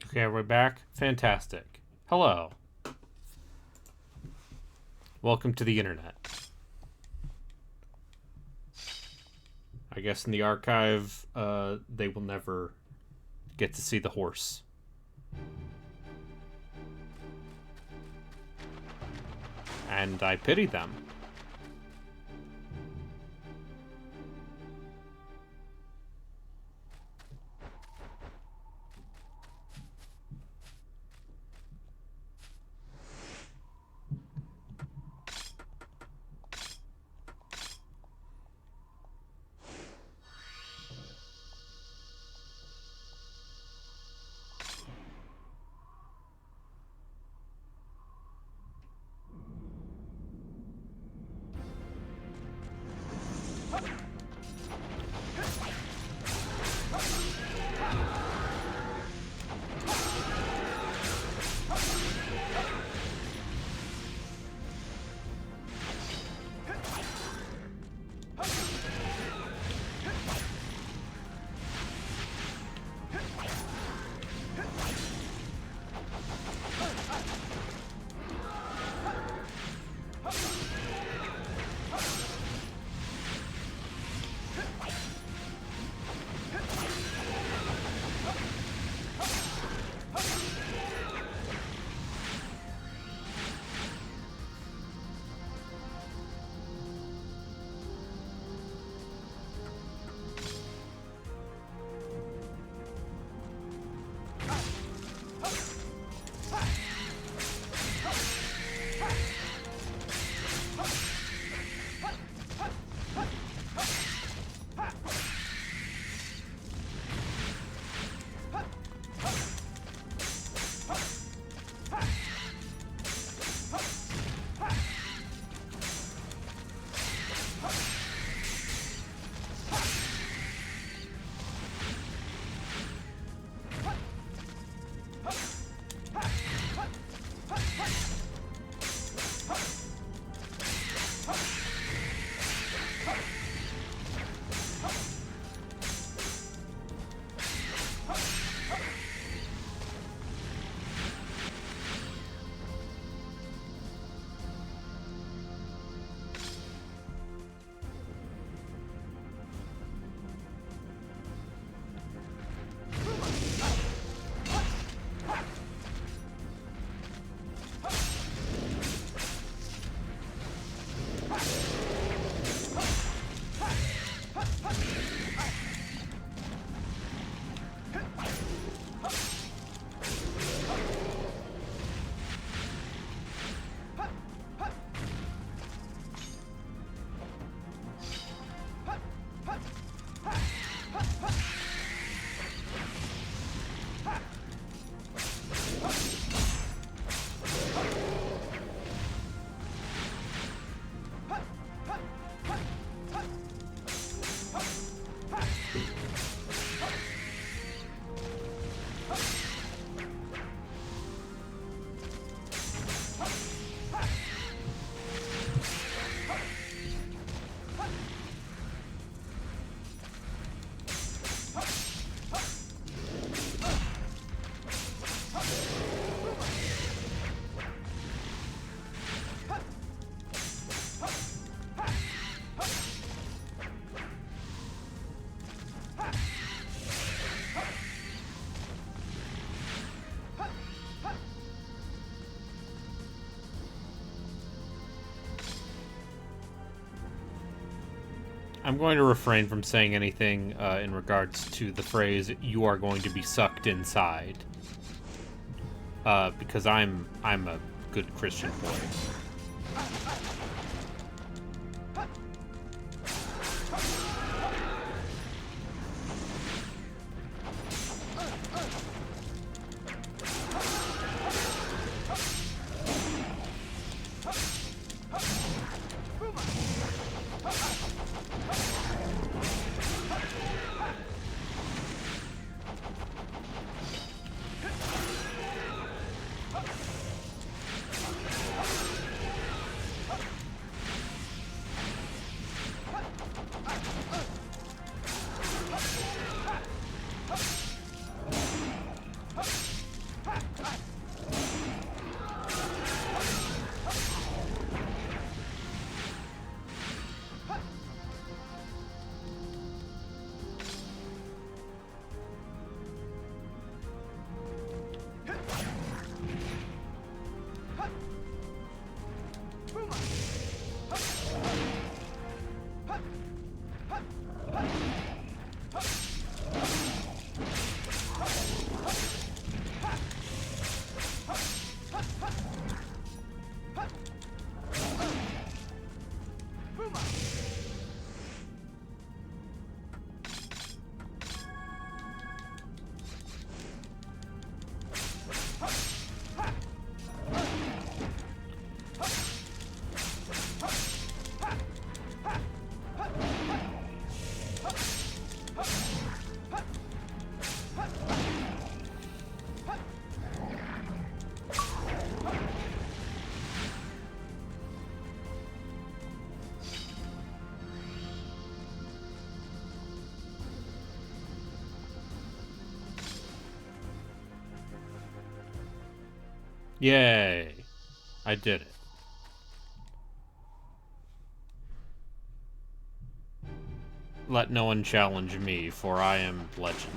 Okay, we're back. Fantastic. Hello. Welcome to the internet. I guess in the archive, they will never get to see the horse. And I pity them. I'm going to refrain from saying anything in regards to the phrase "you are going to be sucked inside," because I'm a good Christian boy. Yay. I did it. Let no one challenge me, for I am legend.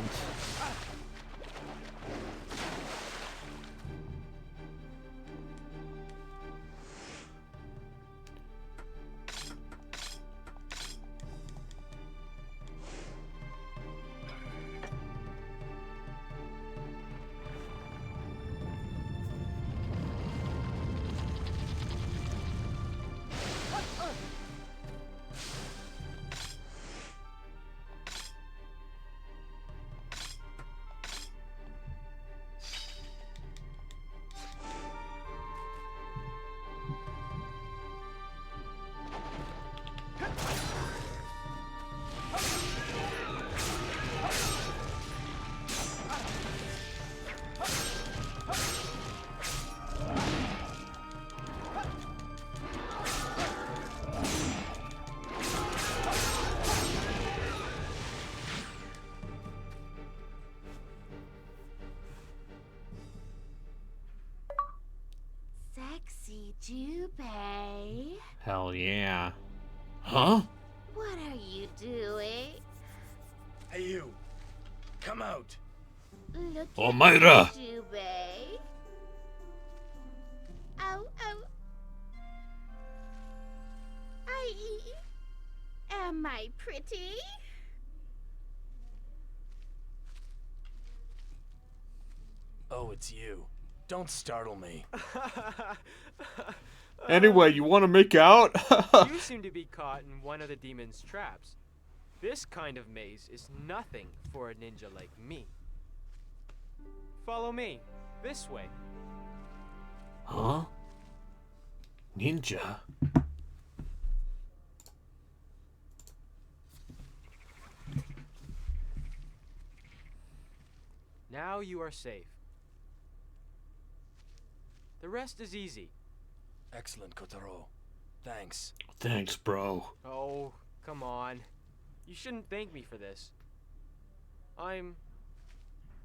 Sexy Jubei. Hell yeah. Huh? What are you doing? Hey, you. Come out. Look Oh, at Myra! me, Jubei. Oh. Am I pretty? Oh, it's you. Don't startle me. Anyway, you want to make out? You seem to be caught in one of the demon's traps. This kind of maze is nothing for a ninja like me. Follow me. This way. Huh? Ninja? Now you are safe. The rest is easy. Excellent, Kotaro. Thanks. Thanks, bro. Oh, come on. You shouldn't thank me for this. I'm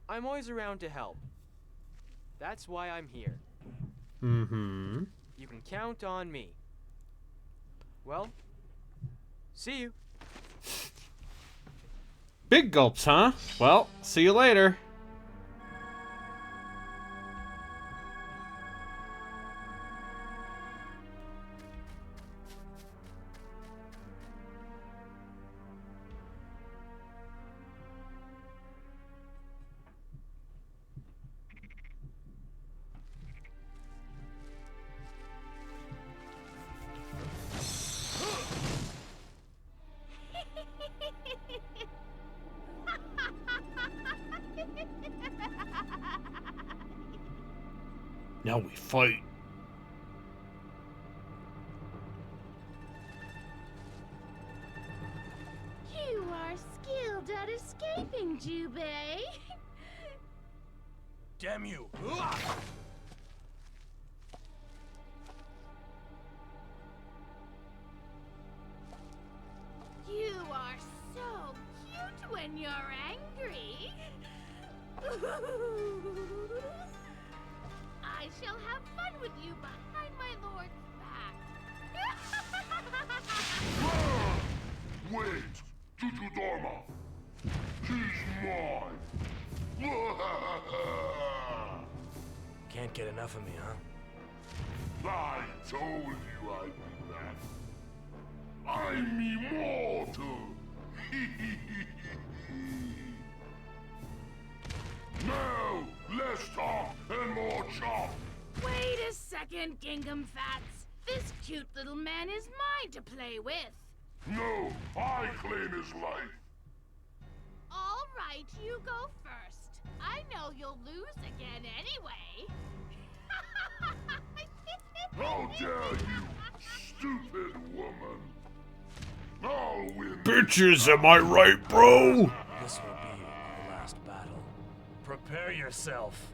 always around to help. That's why I'm here. Mm-hmm. You can count on me. Well, see you. Big gulps, huh? Well, see you later. Now we fight. You are skilled at escaping, Jubei. Damn you! You are so cute when you're angry. I shall have fun with you behind my lord's back. Wait! Tutudorma! He's mine! Can't get enough of me, huh? I told you I'd be back. I'm immortal! Now, less talk and more chop! Wait a second, Gingham Fats. This cute little man is mine to play with. No, I claim his life! All right, you go first. I know you'll lose again anyway. How dare you, stupid woman! I'll win! Bitches, am I right, bro? This will be our last battle. Prepare yourself.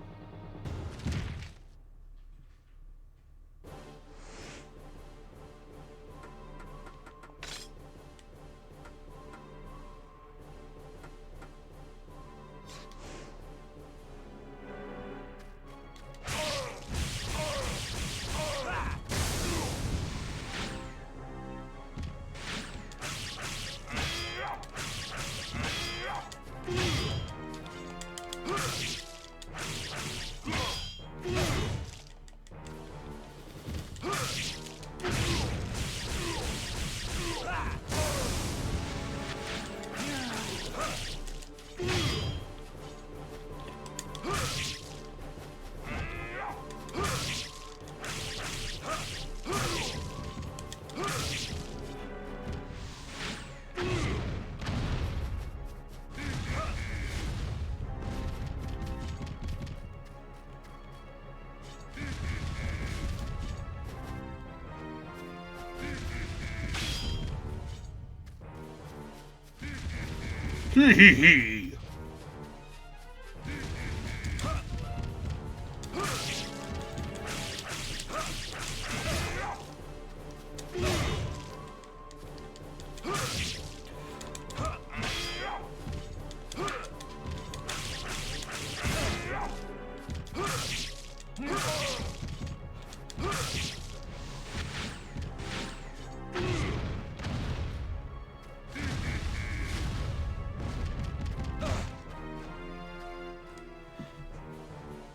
Hee hee hee.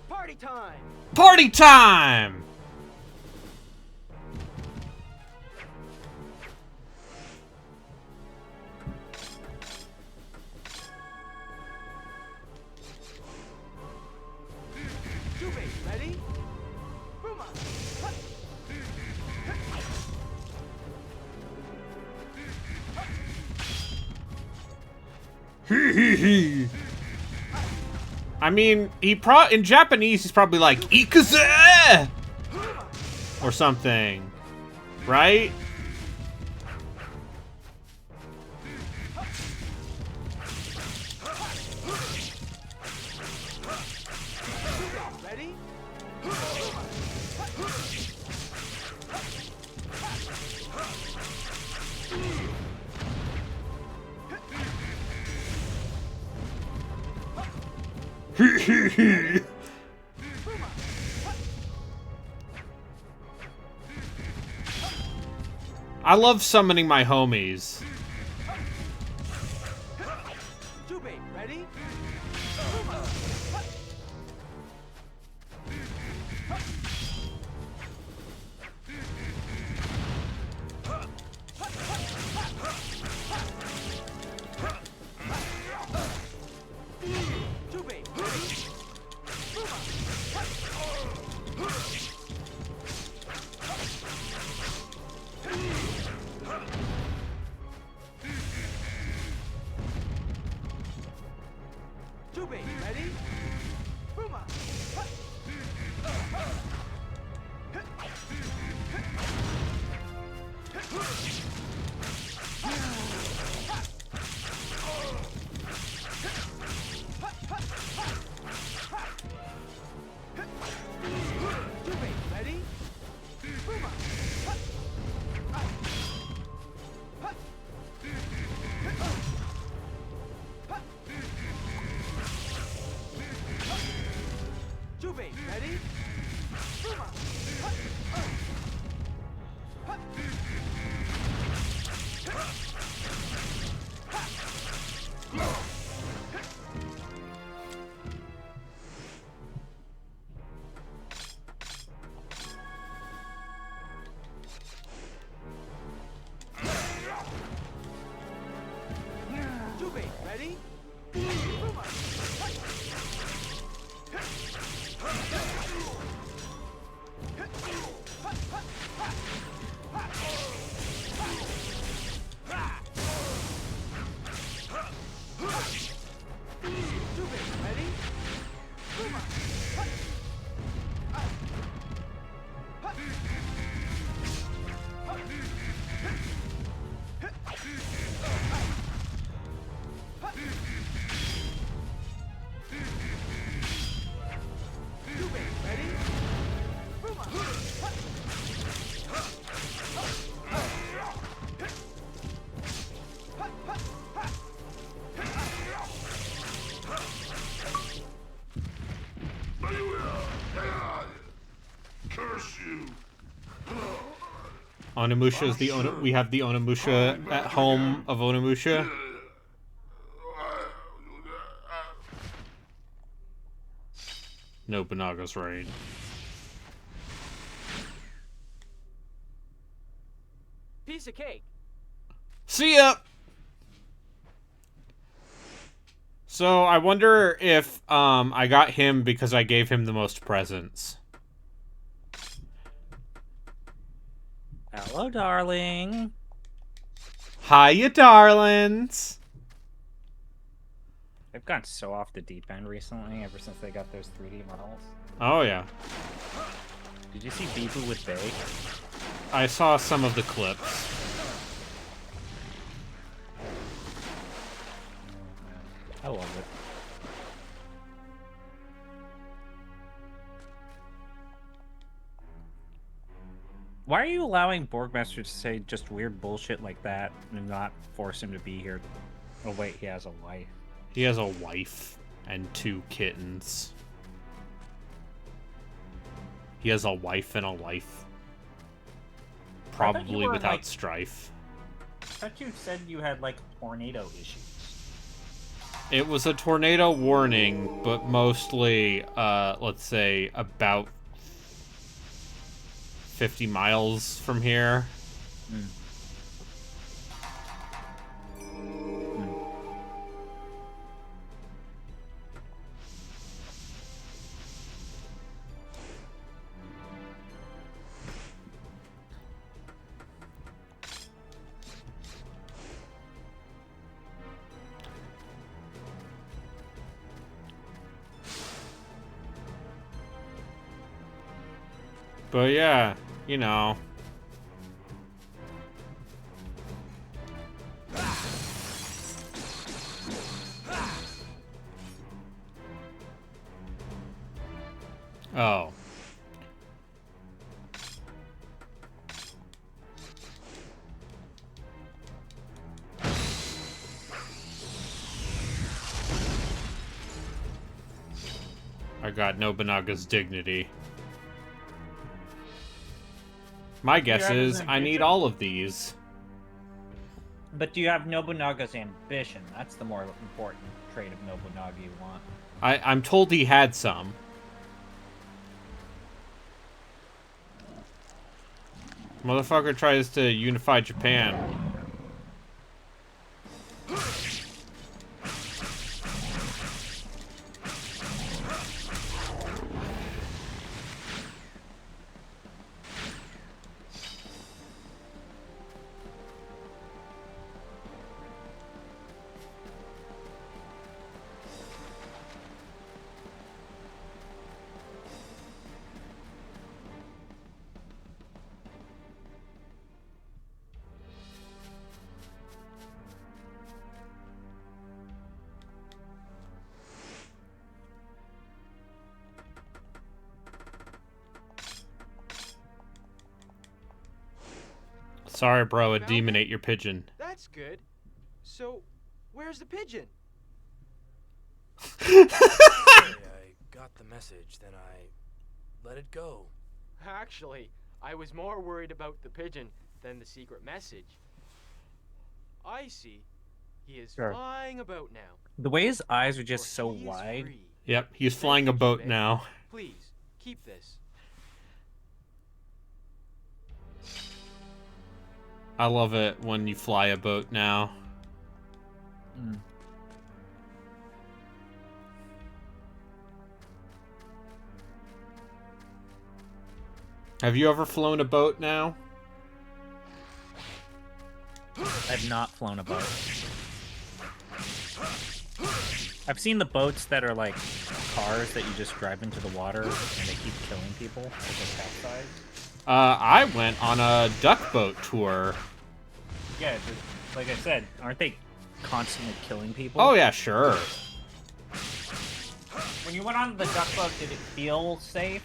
Party time! Party time! Jubei, ready? Puma! Hut! Hee hee hee. I mean, in Japanese he's probably like ikuze or something, right? Ready? Hee hee hee. I love summoning my homies. Jubei, ready? Puma! Hut! Jubei, ready? Puma! Jubei, ready? Puma! Hut! Jubei, ready? Puma! Hut! Hut! Jubei, ready? Puma! Hut! Hut! Jubei, ready? Puma! Hut! Jubei, ready? Puma! Hut! Hut! Jubei, ready? Puma! Hut! Curse you! Onimusha is we have the Onimusha at home of Onimusha. Nobunaga's right. Piece of cake. See ya! So, I wonder if, I got him because I gave him the most presents. Hello, darling. Hiya, darlings! They've gone so off the deep end recently, ever since they got those 3D models. Oh, yeah. Did you see Bibu with Bay? I saw some of the clips. I love it. Why are you allowing Borgmaster to say just weird bullshit like that and not force him to be here? Oh wait, he has a wife. He has a wife and 2 kittens. He has a wife and a life. Probably were, without like- strife. I thought you said you had like tornado issues. It was a tornado warning, but mostly, let's say, about 50 miles from here. Mm. But yeah, you know. Oh. I got Nobunaga's dignity. My guess have is his I need ambition? all of these. But do you have Nobunaga's ambition? That's the more important trait of Nobunaga you want. I'm told he had some. Motherfucker tries to unify Japan. Sorry, bro, a Found demon it? ate your pigeon. That's good. So, where's the pigeon? I got the message, then I let it go. Actually, I was more worried about the pigeon than the secret message. I see. He is Sure. flying about now. The way his eyes are For just so he is wide. free. Yep, he's Thank flying you, a boat Jubei. now. Please, keep this. I love it when you fly a boat now. Mm. Have you ever flown a boat now? I've not flown a boat. I've seen the boats that are like cars that you just drive into the water and they keep killing people as they capsize. I went on a duck boat tour. Yeah, like I said, aren't they constantly killing people? Oh yeah, sure. When you went on the duck boat, did it feel safe?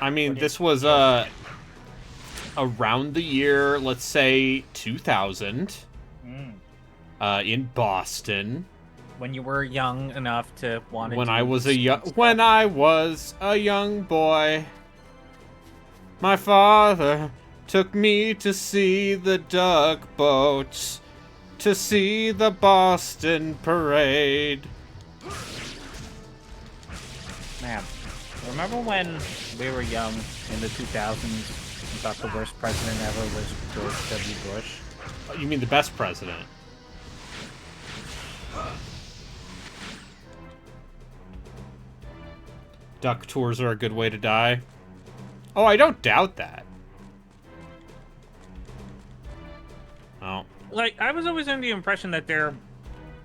I mean, Or did this it was feel around the year, let's say 2000, Mm. in Boston. When you were young enough to want to When do I was a young boy, my father took me to see the duck boats, to see the Boston parade. Man, remember when we were young in the 2000s and thought the worst president ever was George W. Bush? You mean the best president? Duck tours are a good way to die. Oh, I don't doubt that. Oh. Like, I was always under the impression that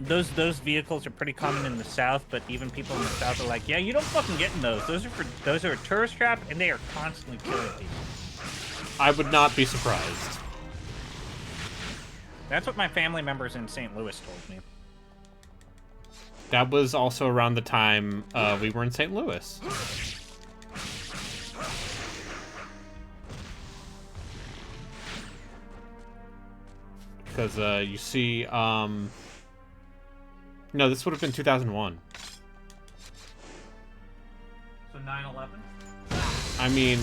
those vehicles are pretty common in the South, but even people in the South are like, yeah, you don't fucking get in those. Those are a tourist trap, and they are constantly killing people. I would not be surprised. That's what my family members in St. Louis told me. That was also around the time we were in St. Louis. Because you see, no, this would have been 2001. So 9/11. I mean,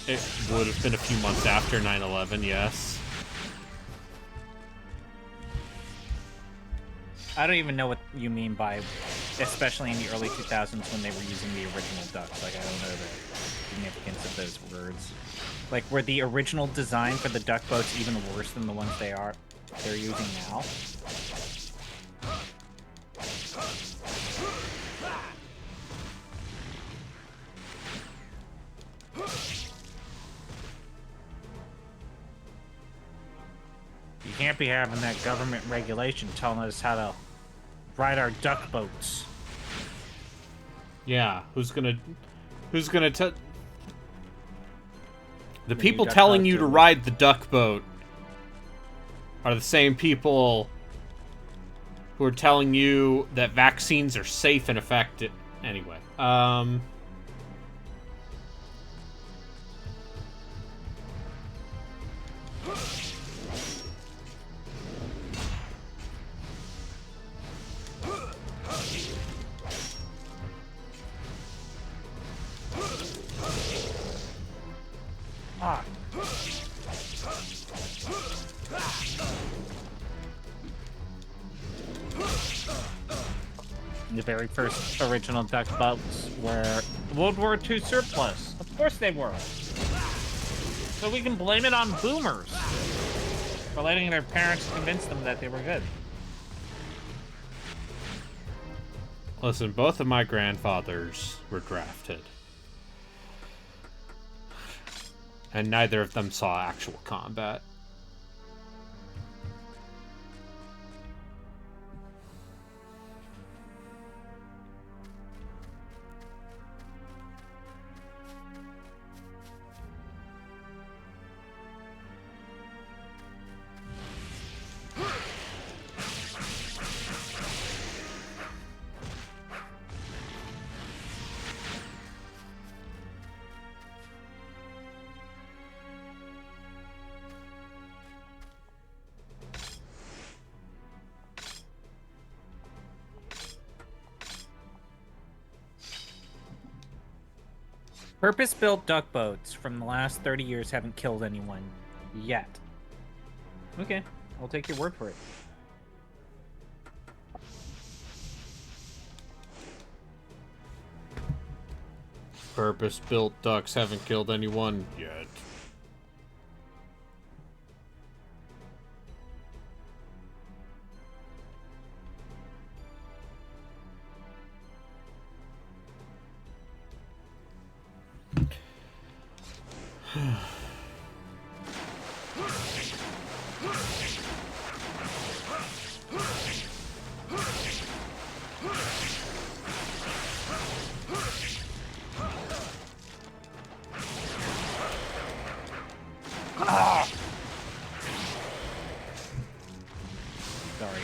it would have been a few months after 9/11, yes. I don't even know what you mean by, especially in the early 2000s when they were using the original ducks. Like, I don't know the significance of those words. Like, were the original design for the duck boats even worse than the ones they're using now? You can't be having that government regulation telling us how to ride our duck boats. Yeah, who's gonna tell... The The people new duck telling boat you to too. ride the duck boat are the same people who are telling you that vaccines are safe and effective. Anyway, Ah. The very first original duck boats were World War II surplus. Of course they were. So we can blame it on boomers for letting their parents convince them that they were good. listen, both of my grandfathers were drafted. And neither of them saw actual combat. Purpose-built duck boats from the last 30 years haven't killed anyone yet. Okay, I'll take your word for it. Purpose-built ducks haven't killed anyone yet. Sorry.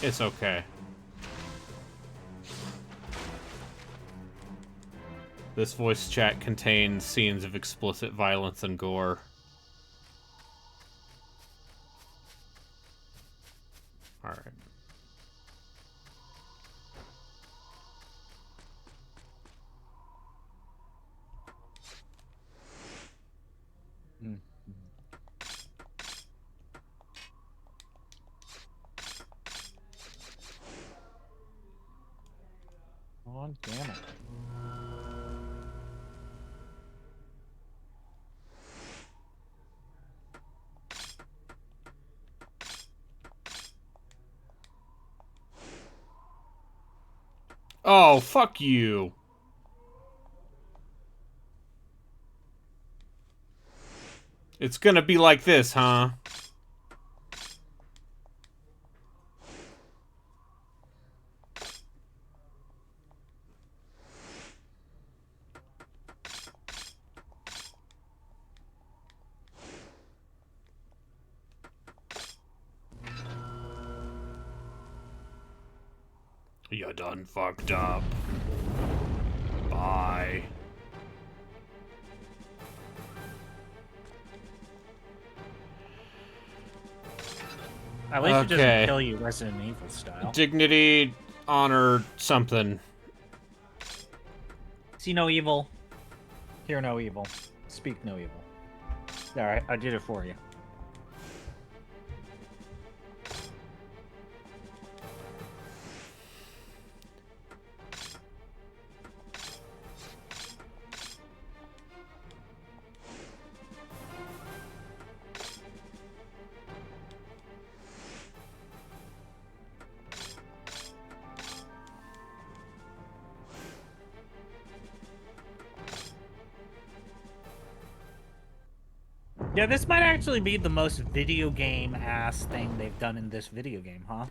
It's okay. This voice chat contains scenes of explicit violence and gore. Alright. Oh, damn it. Oh, fuck you. It's gonna be like this, huh? You done fucked up. Bye. At least it Okay. doesn't kill you Resident Evil style. Dignity, honor, something. See no evil. Hear no evil. Speak no evil. Alright, I did it for you. Yeah, this might actually be the most video game ass thing they've done in this video game, huh?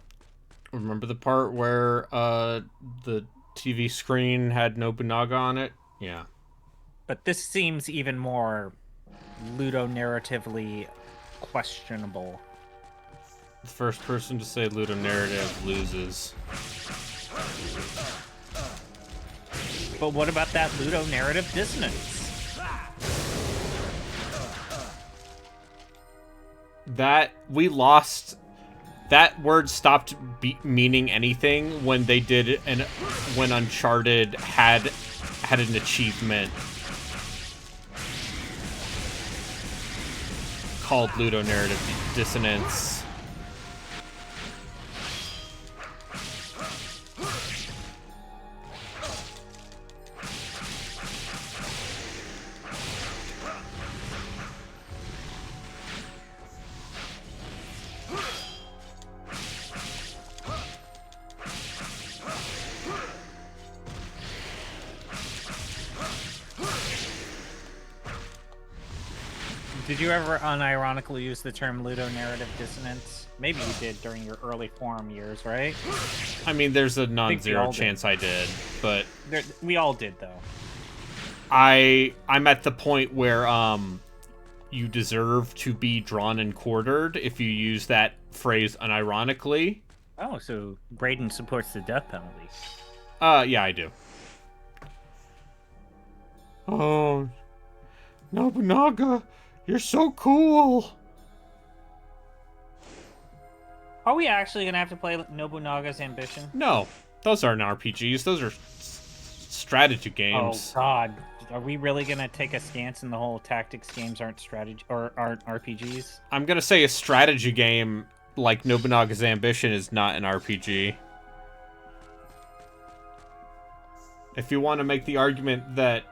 Remember the part where the TV screen had Nobunaga on it? Yeah. But this seems even more ludonarratively questionable. The first person to say ludonarrative loses. But what about that ludonarrative dissonance? That we lost. That word stopped meaning anything when they did when Uncharted had an achievement called ludonarrative dissonance. Did you ever unironically use the term ludonarrative dissonance? Maybe you did during your early forum years, right? I mean, there's a all non-zero did. chance I did, but We all did, though. I'm at the point where you deserve to be drawn and quartered if you use that phrase unironically. Oh, so Braden supports the death penalty. Yeah, I do. Oh, Nobunaga, you're so cool. Are we actually gonna have to play Nobunaga's Ambition? No, those aren't RPGs. Those are strategy games. Oh God, are we really gonna take a stance in the whole tactics games aren't strategy or aren't RPGs? I'm gonna say a strategy game like Nobunaga's Ambition is not an RPG. If you want to make the argument that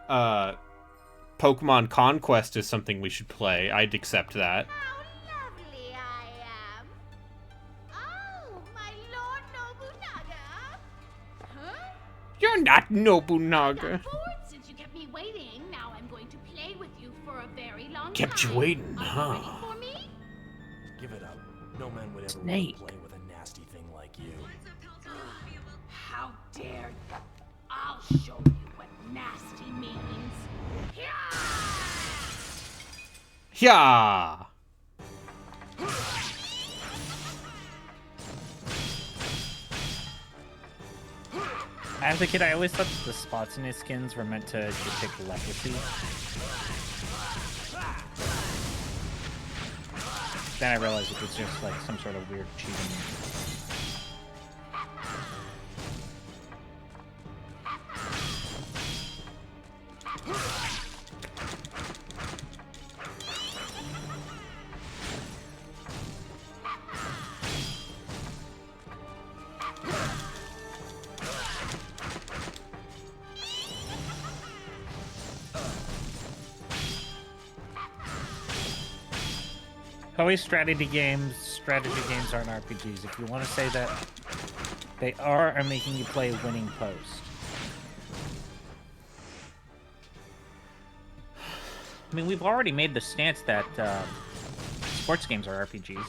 Pokemon Conquest is something we should play, I'd accept that. How lovely I am. Oh, my Lord Nobunaga. Huh? You're not Nobunaga. Got bored since you kept me waiting. Now I'm going to play with you for a very long Kept you time. waiting, Are you huh? ready for me? Give it up. No man would ever want Snake. to play with a nasty thing like you. How dare you? I'll show you what nasty means. Yeah. As a kid, I always thought that the spots in his skins were meant to depict leprosy. Then I realized it was just like some sort of weird cheating. Always strategy games aren't RPGs. If you want to say that they are, I'm making you play Winning Post. I mean, we've already made the stance that sports games are RPGs.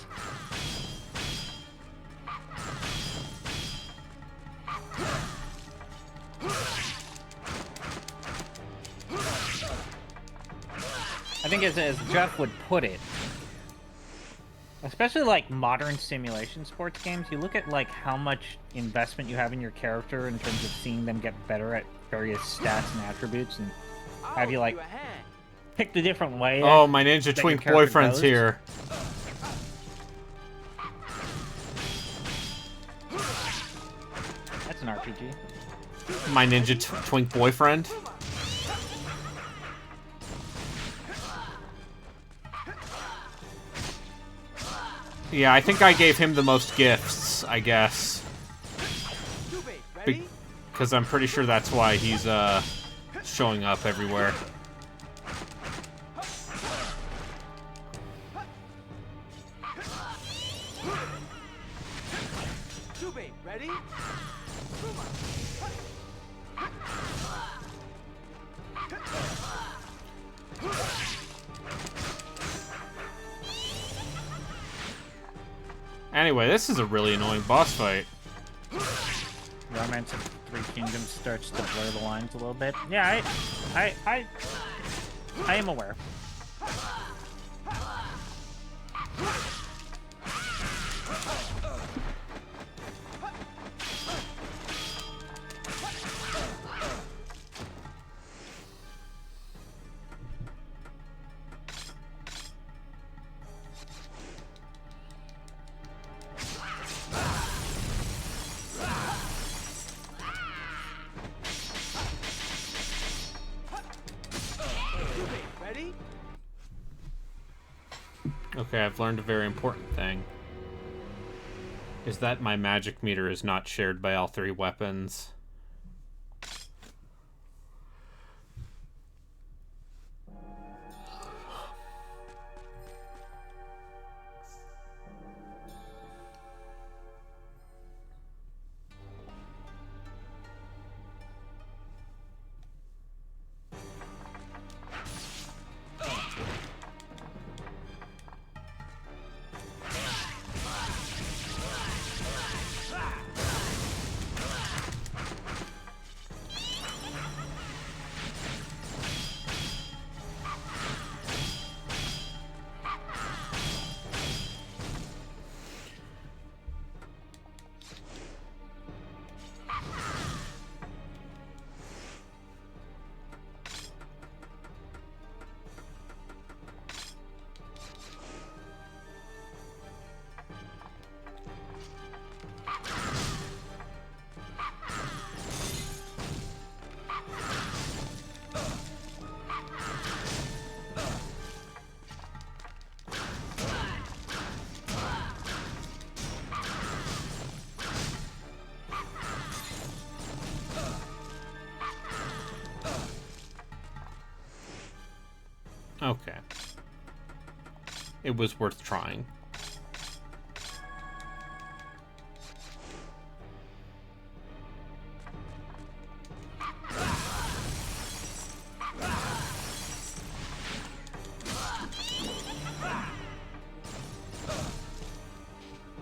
I think as Jeff would put it, Especially like modern simulation sports games, you look at like how much investment you have in your character in terms of seeing them get better at various stats and attributes, and have you like a hand. pick the different way. Oh, my ninja that your twink character boyfriend's goes. here. That's an RPG. My ninja twink boyfriend. Yeah, I think I gave him the most gifts, I guess. Ready? Because I'm pretty sure that's why he's, showing up everywhere. Ready? Anyway, this is a really annoying boss fight. Romance of Three Kingdoms starts to blur the lines a little bit. Yeah, I am aware. Ready? Okay, I've learned a very important thing. Is that my magic meter is not shared by all three weapons. Okay. It was worth trying.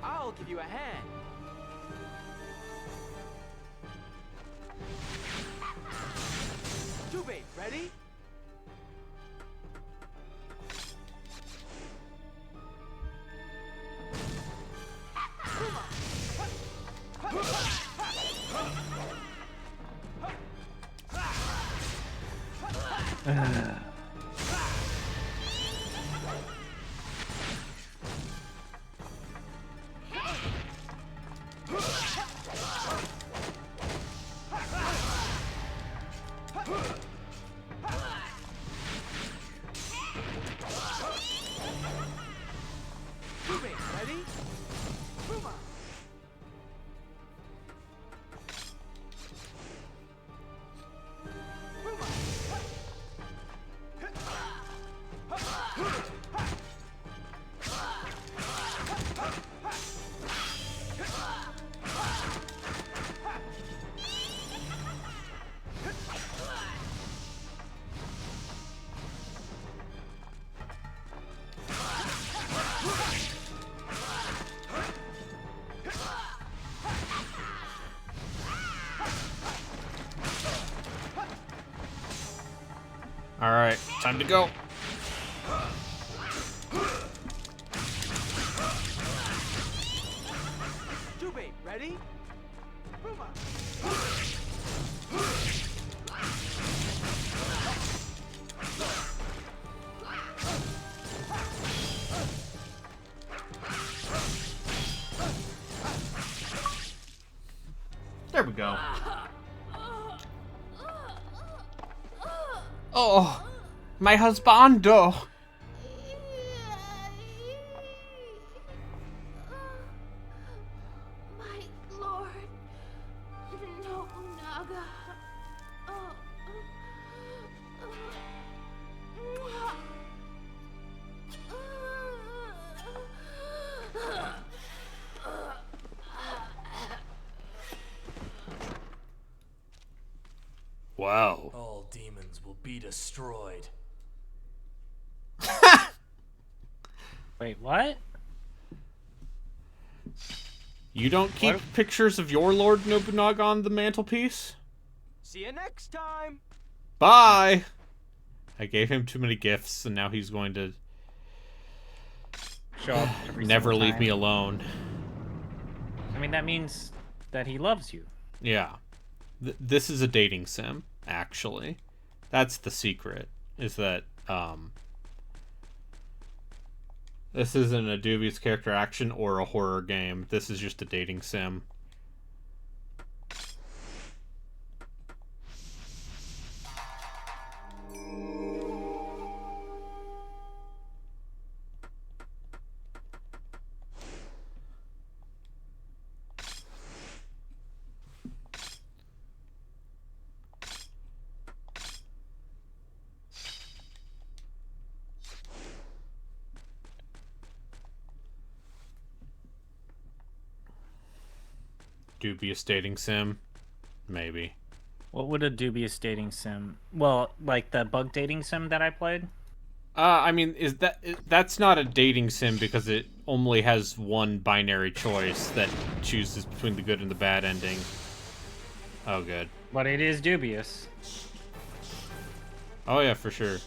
I'll give you a hand. Jubei, ready? Jubei, ready? Puma. Alright, time to go. Ready? Puma. There we go. Oh, my husbando. My lord, Nobunaga. Wow. All demons will be destroyed. Wait, what? You don't keep What? pictures of your Lord Nobunaga on the mantelpiece? See you next time. Bye! I gave him too many gifts, and now he's going to Show up every never single leave me time. alone. I mean, that means that he loves you. Yeah. This is a dating sim, actually. That's the secret, is that, this isn't a dubious character action or a horror game. This is just a dating sim. Dubious dating sim? Maybe. What would a dubious dating sim? Well, like the bug dating sim that I played? I mean, that's not a dating sim because it only has one binary choice that chooses between the good and the bad ending. Oh, good. But it is dubious. Oh, yeah, for sure.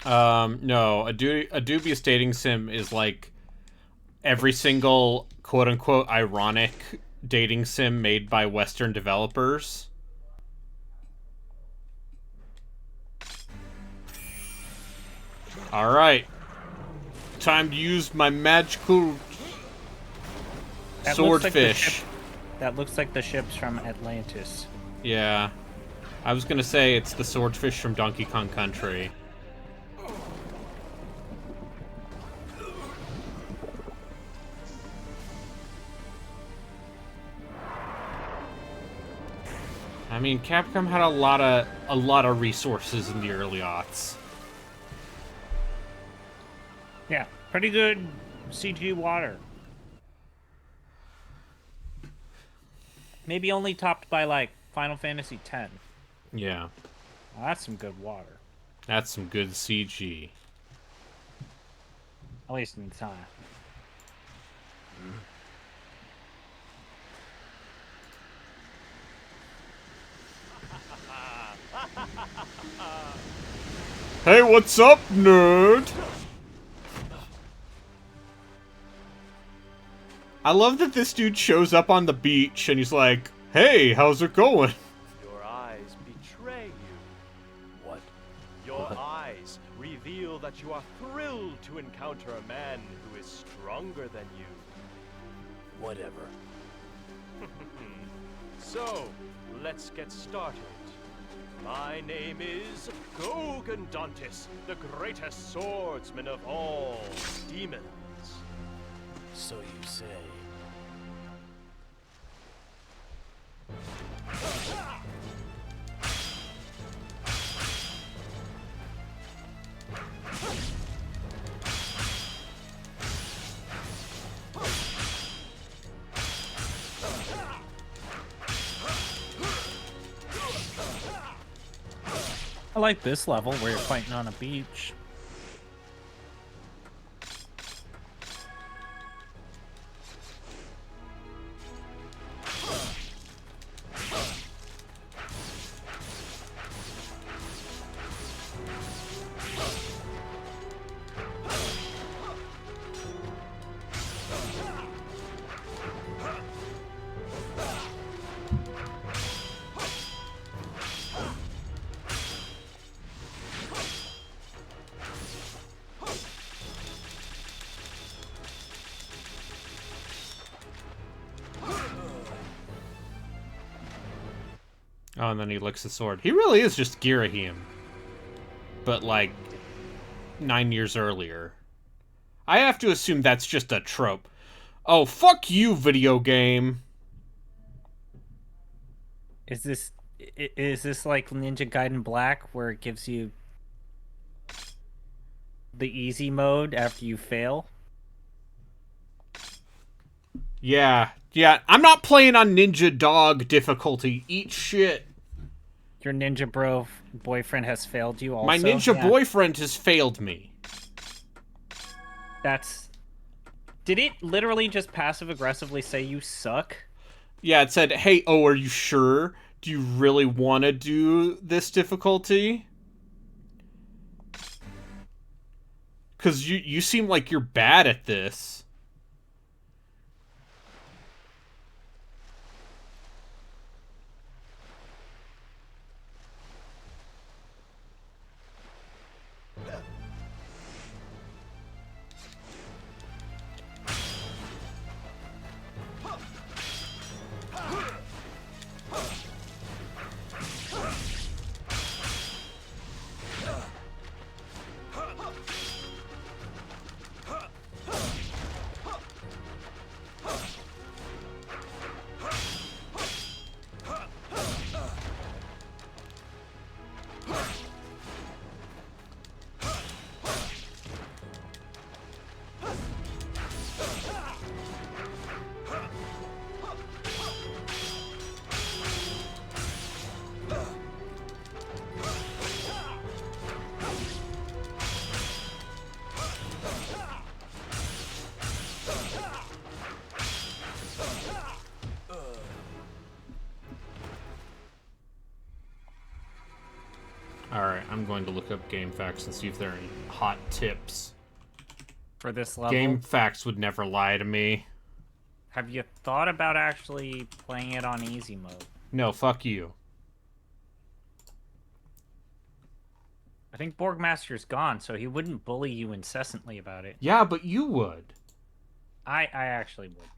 No, a dubious dating sim is like every single quote-unquote ironic dating sim made by Western developers. Alright. Time to use my magical That looks like the swordfish. ship- That looks like the ships from Atlantis. Yeah. I was gonna say it's the swordfish from Donkey Kong Country. I mean, Capcom had a lot of resources in the early aughts. Yeah, pretty good CG water. Maybe only topped by like Final Fantasy X. Yeah, Well, that's some good water. that's some good CG. At least in time. Hey, what's up, nerd? I love that this dude shows up on the beach and he's like, "Hey, how's it going?" Your eyes betray you. What? Your eyes reveal that you are thrilled to encounter a man who is stronger than you. Whatever. So, let's get started. My name is Gogandantis, the greatest swordsman of all demons. So you say. I like this level where you're fighting on a beach. Oh, and then he licks the sword. He really is just Girahim. But, like, 9 years earlier. I have to assume that's just a trope. Oh, fuck you, video game. Is this like Ninja Gaiden Black, where it gives you the easy mode after you fail? Yeah. I'm not playing on Ninja Dog difficulty. Eat shit. Your ninja bro boyfriend has failed you also? My ninja Yeah. boyfriend has failed me. Did it literally just passive-aggressively say you suck? Yeah, it said, hey, oh, are you sure? Do you really want to do this difficulty? Because you seem like you're bad at this. Alright, I'm going to look up Game Facts and see if there are any hot tips. For this level? Game Facts would never lie to me. Have you thought about actually playing it on easy mode? No, fuck you. I think Borgmaster's gone, so he wouldn't bully you incessantly about it. Yeah, but you would. I actually would.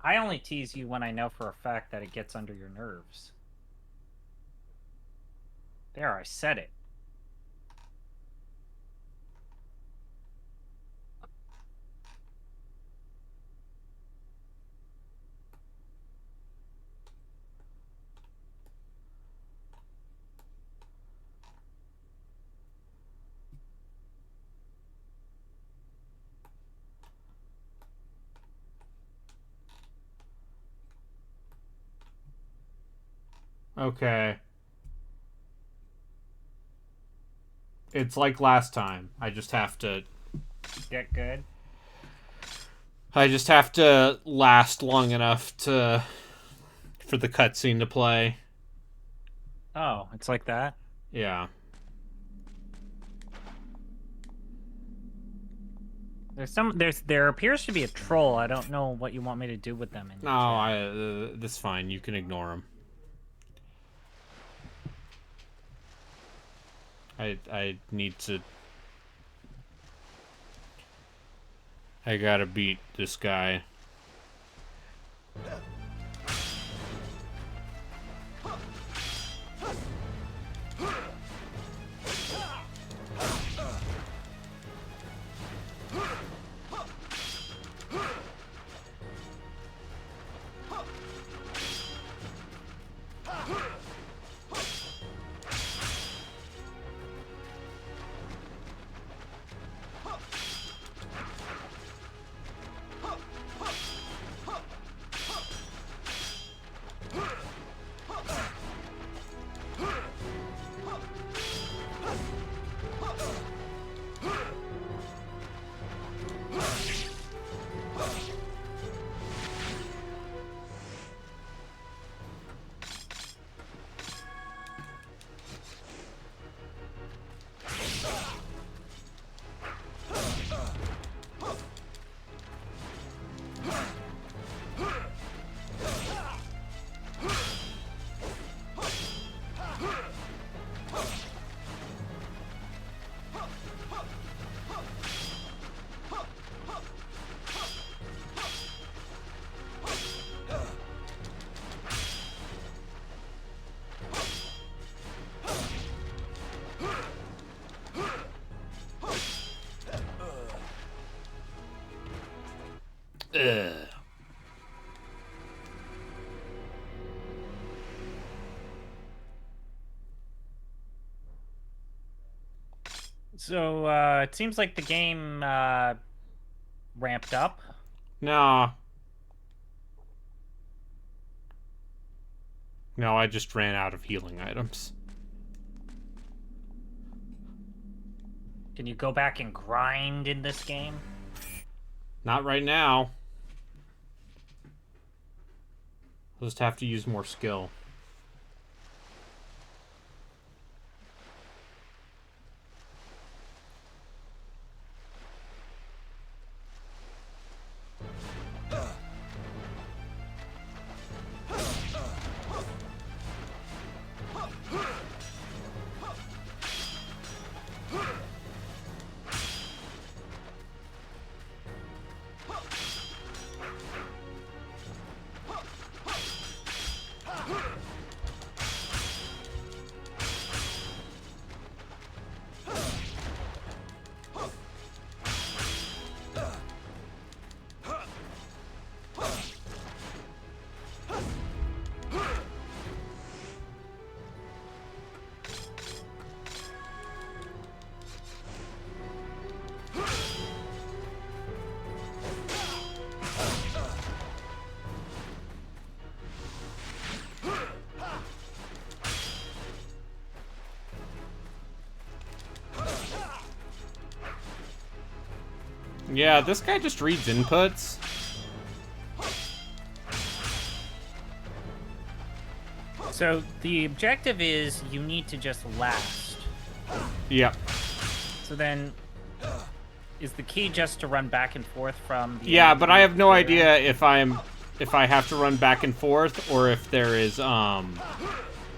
I only tease you when I know for a fact that it gets under your nerves. There, I said it. Okay. It's like last time. I just have to Get good? last long enough for the cutscene to play. Oh, it's like that? Yeah. There appears to be a troll. I don't know what you want me to do with them. No, that's fine. You can ignore him. I need to... I gotta beat this guy. Ugh. So, it seems like the game, ramped up. Nah. No, I just ran out of healing items. Can you go back and grind in this game? Not right now. I'll just have to use more skill. Yeah, this guy just reads inputs. So, the objective is you need to just last. Yep. So then, is the key just to run back and forth from the Yeah, end but to I the have no other idea end? if I have to run back and forth or if there is I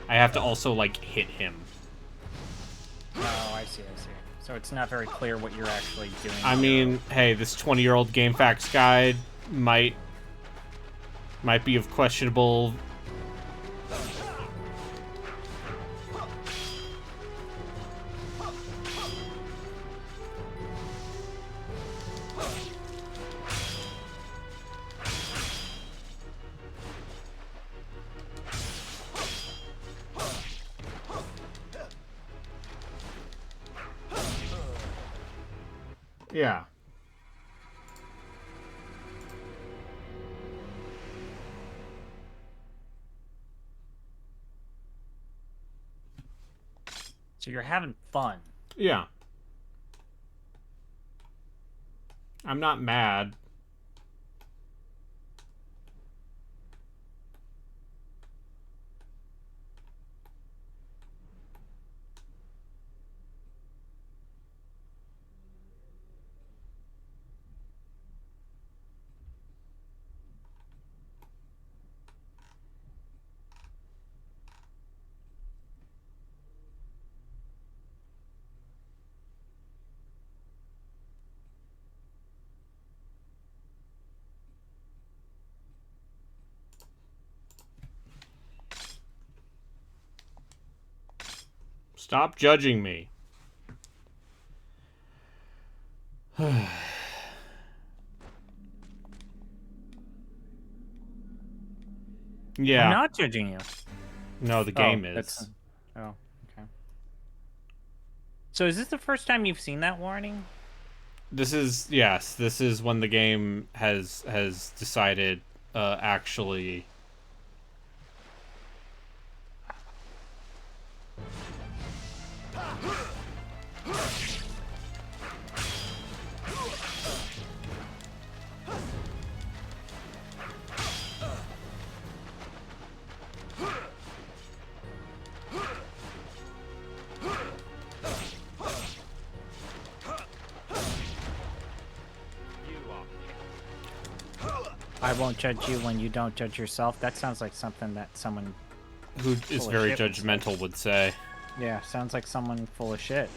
have to also like hit him. Oh, I see. So it's not very clear what you're actually doing. I mean, hey, this 20-year-old GameFAQs guide might be of questionable. Yeah. So you're having fun. Yeah. I'm not mad. Stop judging me. Yeah. I'm not judging you. No, the game is. Oh, okay. So is this the first time you've seen that warning? This is, yes, this is when the game has decided actually. I won't judge you when you don't judge yourself. That sounds like something that someone Who is full of very shit would say. judgmental would say. Yeah, sounds like someone full of shit.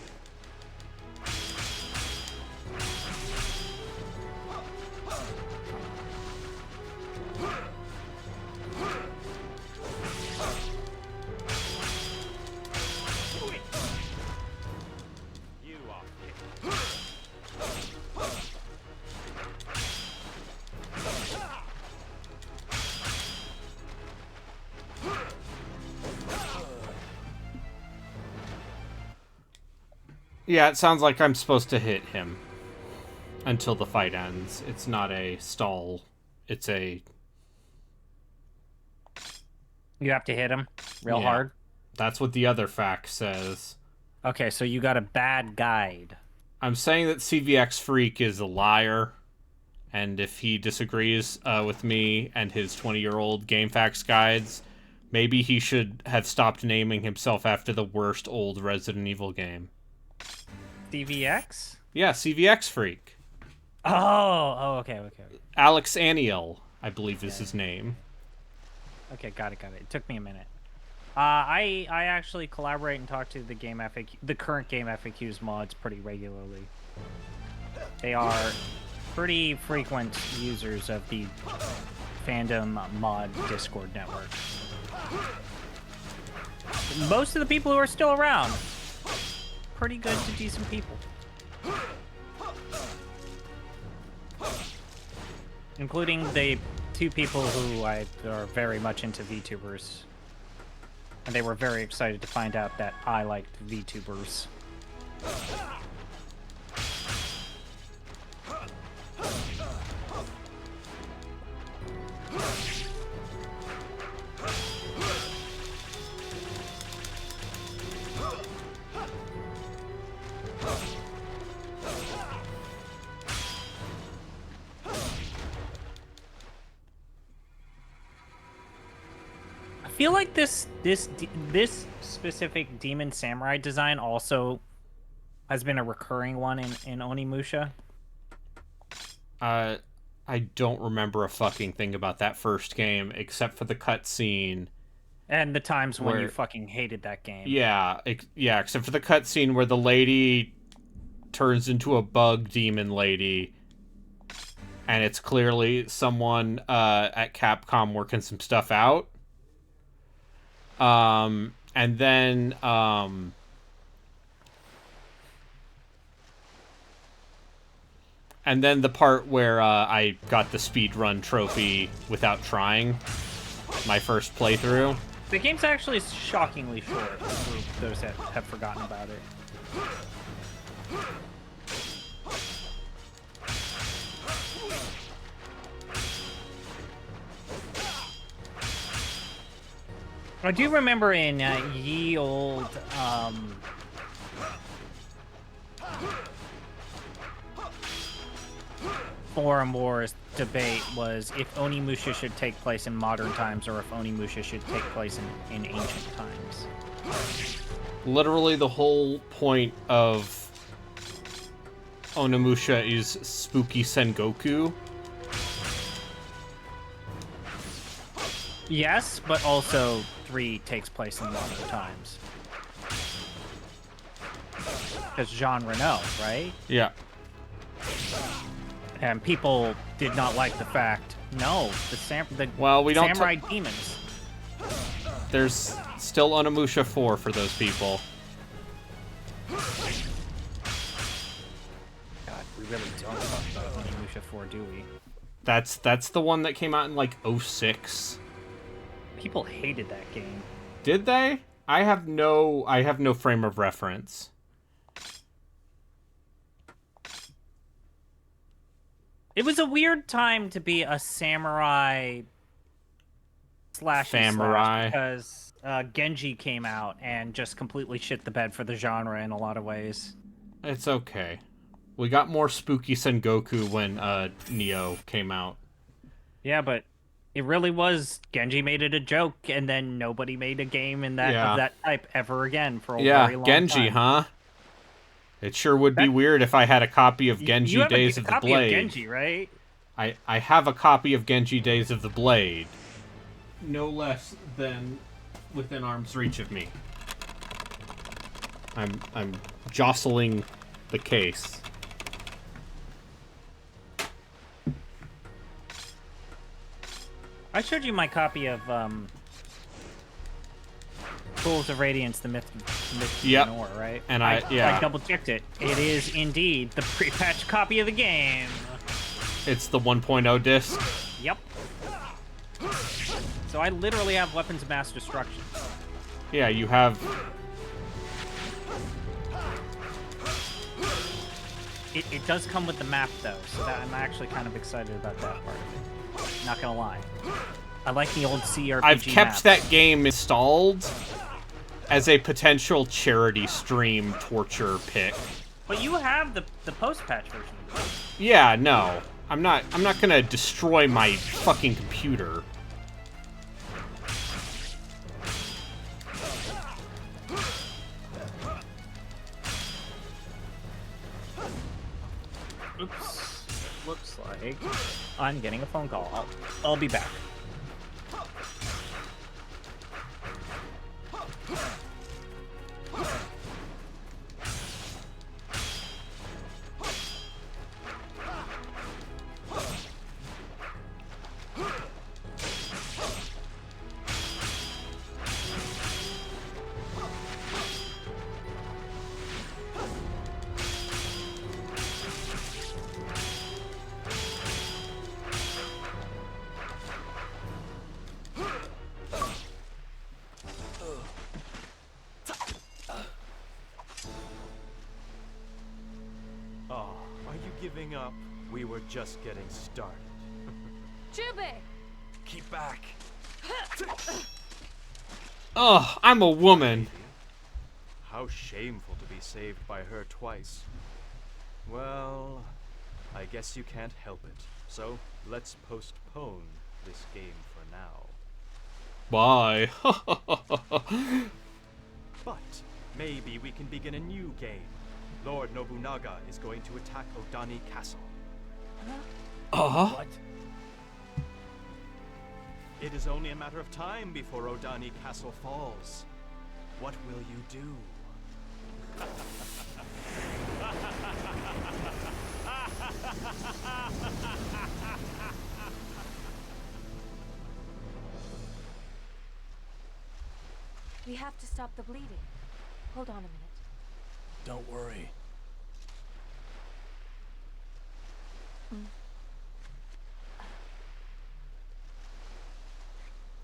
You are Yeah, it sounds like I'm supposed to hit him until the fight ends. It's not a stall. It's a... You have to hit him real Yeah. hard. That's what the other fact says. Okay, so you got a bad guide. I'm saying that CVX Freak is a liar, and if he disagrees with me and his 20-year-old GameFAQs guides, maybe he should have stopped naming himself after the worst old Resident Evil game. CVX? Yeah, CVX Freak. Okay. Alex Aniel, I believe is his name. Okay, got it. It took me a minute. I actually collaborate and talk to the the current Game FAQs mods pretty regularly. They are pretty frequent users of the fandom mod Discord network. Most of the people who are still around, pretty good to decent people. Including the 2 people who are very much into VTubers. And they were very excited to find out that I liked VTubers. I feel like this specific Demon Samurai design also has been a recurring one in Onimusha. I don't remember a fucking thing about that first game except for the cutscene. And the times when you fucking hated that game. Yeah, except for the cutscene where the lady turns into a bug demon lady, and it's clearly someone at Capcom working some stuff out. And then the part where I got the speedrun trophy without trying, my first playthrough. The game's actually shockingly short for those that have forgotten about it. I do remember in ye old Forum Wars debate was if Onimusha should take place in modern times or if Onimusha should take place in ancient times. Literally the whole point of Onimusha is Spooky Sengoku. Yes, but also 3 takes place in modern times. Because Jean Reno, right? Yeah. And people did not like the fact. No, Well, we don't samurai demons. There's still Onimusha 4 for those people. God, we really don't talk about Onimusha 4, do we? That's the one that came out in like 06. People hated that game. Did they? I have no frame of reference. It was a weird time to be a samurai slash because Genji came out and just completely shit the bed for the genre in a lot of ways. It's okay. We got more Spooky Sengoku when Neo came out. Yeah, but it really was. Genji made it a joke, and then nobody made a game of that type ever again for a very long time. Genji, huh? It sure would be weird if I had a copy of Genji Days of the Blade. You have a copy of Genji, right? I have a copy of Genji Days of the Blade. No less than within arm's reach of me. I'm jostling the case. I showed you my copy of Tools of Radiance, the Myth Yep. Nor, right? And I double checked it. It is indeed the pre-patched copy of the game. It's the 1.0 disc. Yep. So I literally have weapons of mass destruction. Yeah, you have It does come with the map though, so that I'm actually kind of excited about that part of it. Not gonna lie. I like the old CRPG I've kept maps. that game installed as a potential charity stream torture pick. But you have the post-patch version of it. Yeah, no. I'm not gonna destroy my fucking computer. Oops. Looks like I'm getting a phone call. I'll be back. Oh, are you giving up? We were just getting started. Jube! Keep back. Ugh, I'm a woman. How shameful to be saved by her twice. Well, I guess you can't help it. So, let's postpone this game for now. Bye. But maybe we can begin a new game. Lord Nobunaga is going to attack Odani Castle. Uh-huh. It is only a matter of time before Odani Castle falls. What will you do? We have to stop the bleeding. Hold on a minute. Don't worry.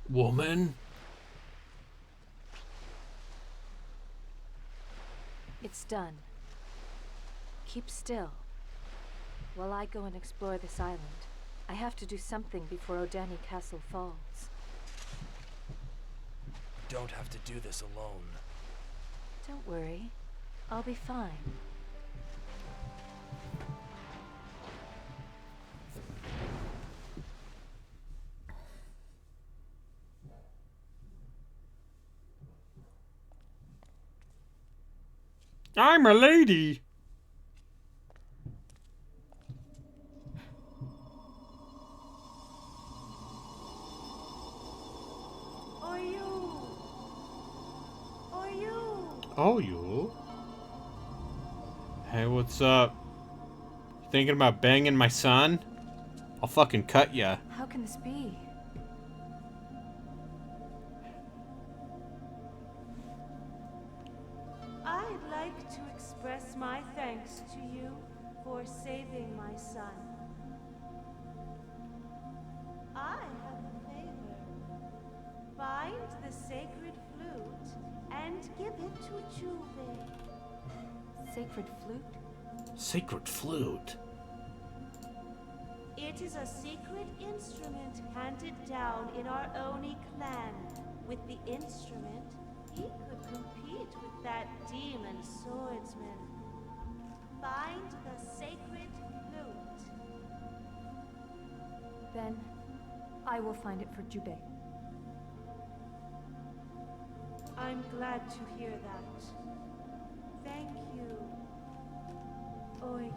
Woman? It's done. Keep still while I go and explore this island. I have to do something before Odani Castle falls. Don't have to do this alone. Don't worry. I'll be fine. I'm a lady. Oh, you? Hey, what's up? You thinking about banging my son? I'll fucking cut ya. How can this be? I'd like to express my thanks to you for saving my son. I have a favor. Find the sacred flute and give it to Juve. Sacred flute? Sacred flute? It is a secret instrument handed down in our Oni clan. With the instrument, he could compete with that demon swordsman. Find the sacred flute. Then I will find it for Jubei. I'm glad to hear that. Thank you. Oyu.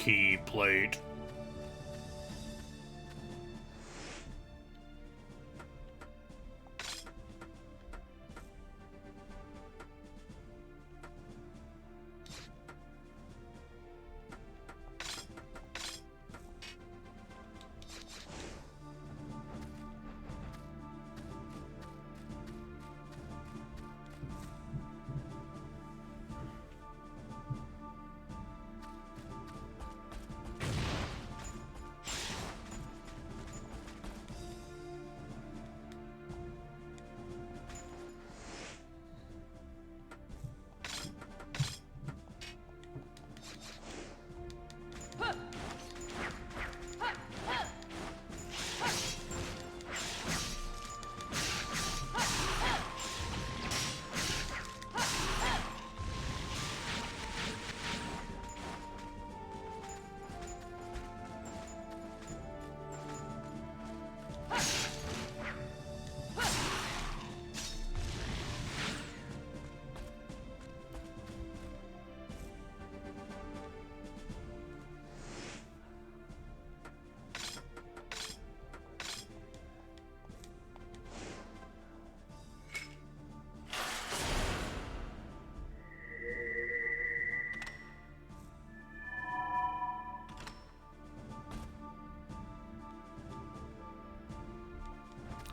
key plate.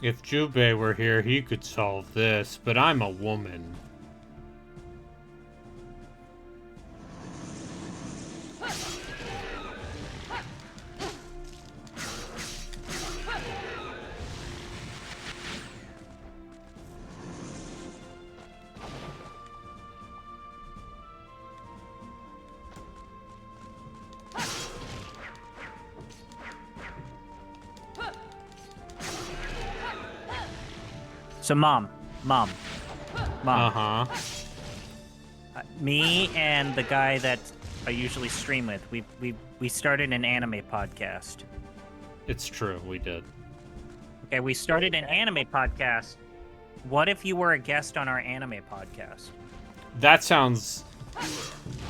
If Jubei were here, he could solve this, but I'm a woman. So, Mom. Uh-huh. Me and the guy that I usually stream with, we started an anime podcast. It's true, we did. Okay, we started an anime podcast. What if you were a guest on our anime podcast? That sounds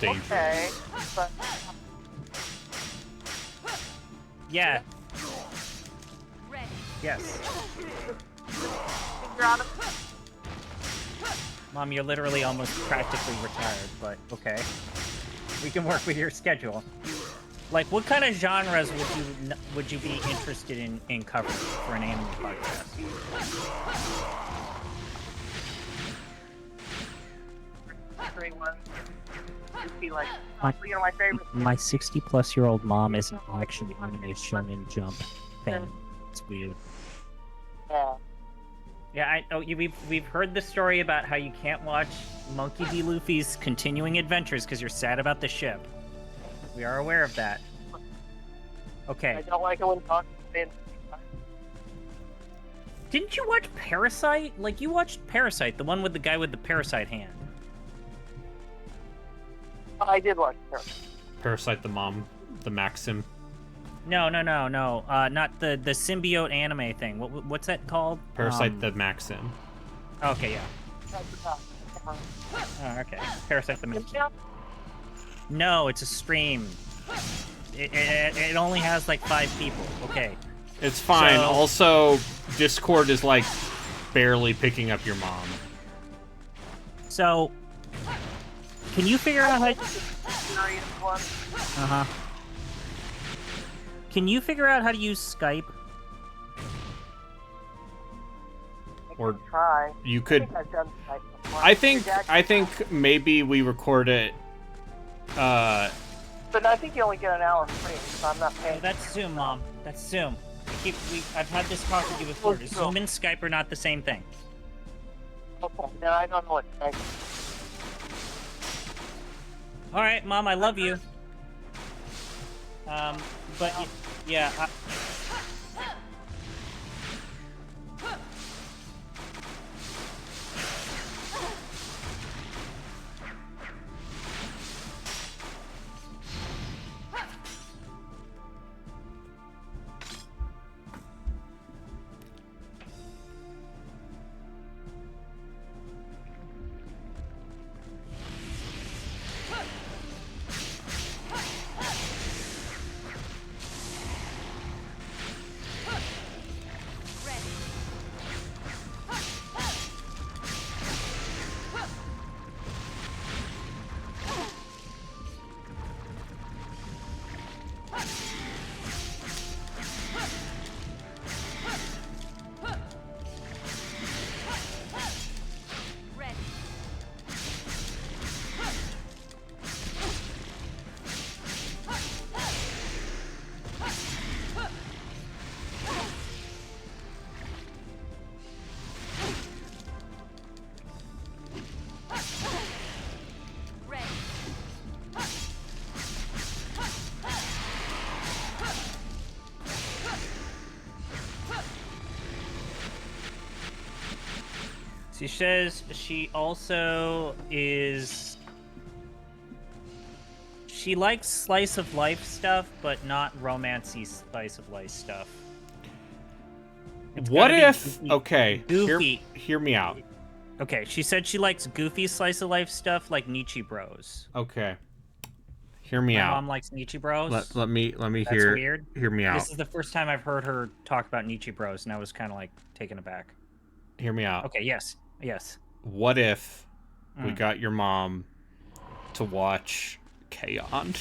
dangerous. Okay, but Yeah. Ready. Yes. figure out Mom, you're literally almost practically retired, but okay. We can work with your schedule. Like, what kind of genres would you be interested in covering for an anime podcast? one. It'd be like, you know, my favorite. My 60-plus-year-old mom isn't actually anime Shonen Jump fan. It's weird. Yeah. Yeah, we've heard the story about how you can't watch Monkey D. Luffy's continuing adventures because you're sad about the ship. We are aware of that. Okay. I don't like it when talking to Didn't you watch Parasite? Like, you watched Parasite, the one with the guy with the parasite hand. I did watch her. Parasite the Mom, the Maxim. No. Not the symbiote anime thing. What's that called? Parasite the Maxim. Okay, yeah. Oh, okay. Parasite the Maxim. No, it's a stream. It only has like 5 people. Okay. It's fine. So- Also, Discord is like barely picking up your mom. So, can you figure out how? One. Can you figure out how to use Skype? Or Try. you I could. think I've done that before. I think maybe we record it. But I think you only get an hour free, so I'm not paying. That's Zoom, Mom. That's Zoom. I've had this talk with you before. Oh, Zoom and Skype are not the same thing. Okay, then I don't know what to say. All right, Mom, I love you. But yeah. She says she also is... She likes slice of life stuff, but not romancy slice of life stuff. It's What gotta be if... Okay, goofy. hear me out. Okay, she said she likes goofy slice of life stuff like Nietzsche Bros. Okay. Hear me My out. mom likes Nietzsche Bros. Let me That's hear weird. hear me out. This is the first time I've heard her talk about Nietzsche Bros, and I was kind of like taken aback. Hear me out. Okay, yes. What if we got your mom to watch K-On?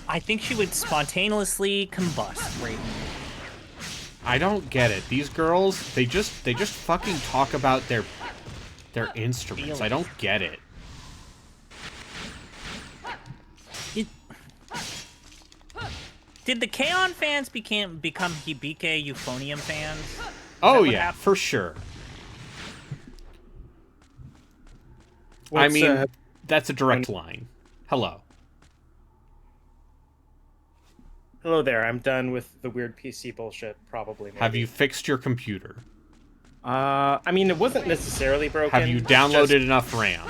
I think she would spontaneously combust right now. I don't get it. These girls, they just fucking talk about their instruments. I don't get it. Did the K-On fans become Hibike Euphonium fans? Oh yeah, for sure. I mean, that's a direct line. Hello. Hello there. I'm done with the weird PC bullshit. Probably. Maybe. Have you fixed your computer? I mean, it wasn't necessarily broken. Have you downloaded enough RAM?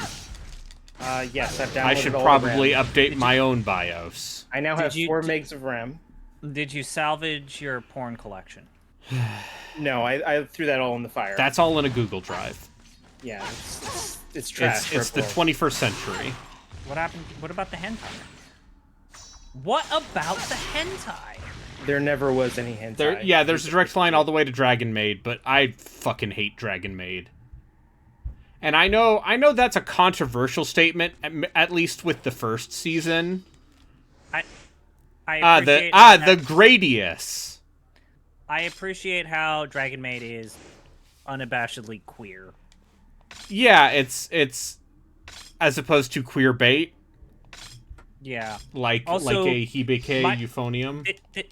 Yes, I've downloaded. I should all probably the RAM. update my own BIOS. I now have 4 megs of RAM. Did you salvage your porn collection? No, I threw that all in the fire. That's all in a Google Drive. Yeah, it's trash. It's the 21st century. What happened? What about the hentai? What about the hentai? There never was any hentai. Yeah, there's a direct line all the way to Dragon Maid, but I fucking hate Dragon Maid. And I know that's a controversial statement, at least with the first season. The Gradius. I appreciate how Dragon Maid is unabashedly queer. Yeah, it's as opposed to queer bait. Yeah. Like a Hibike Euphonium.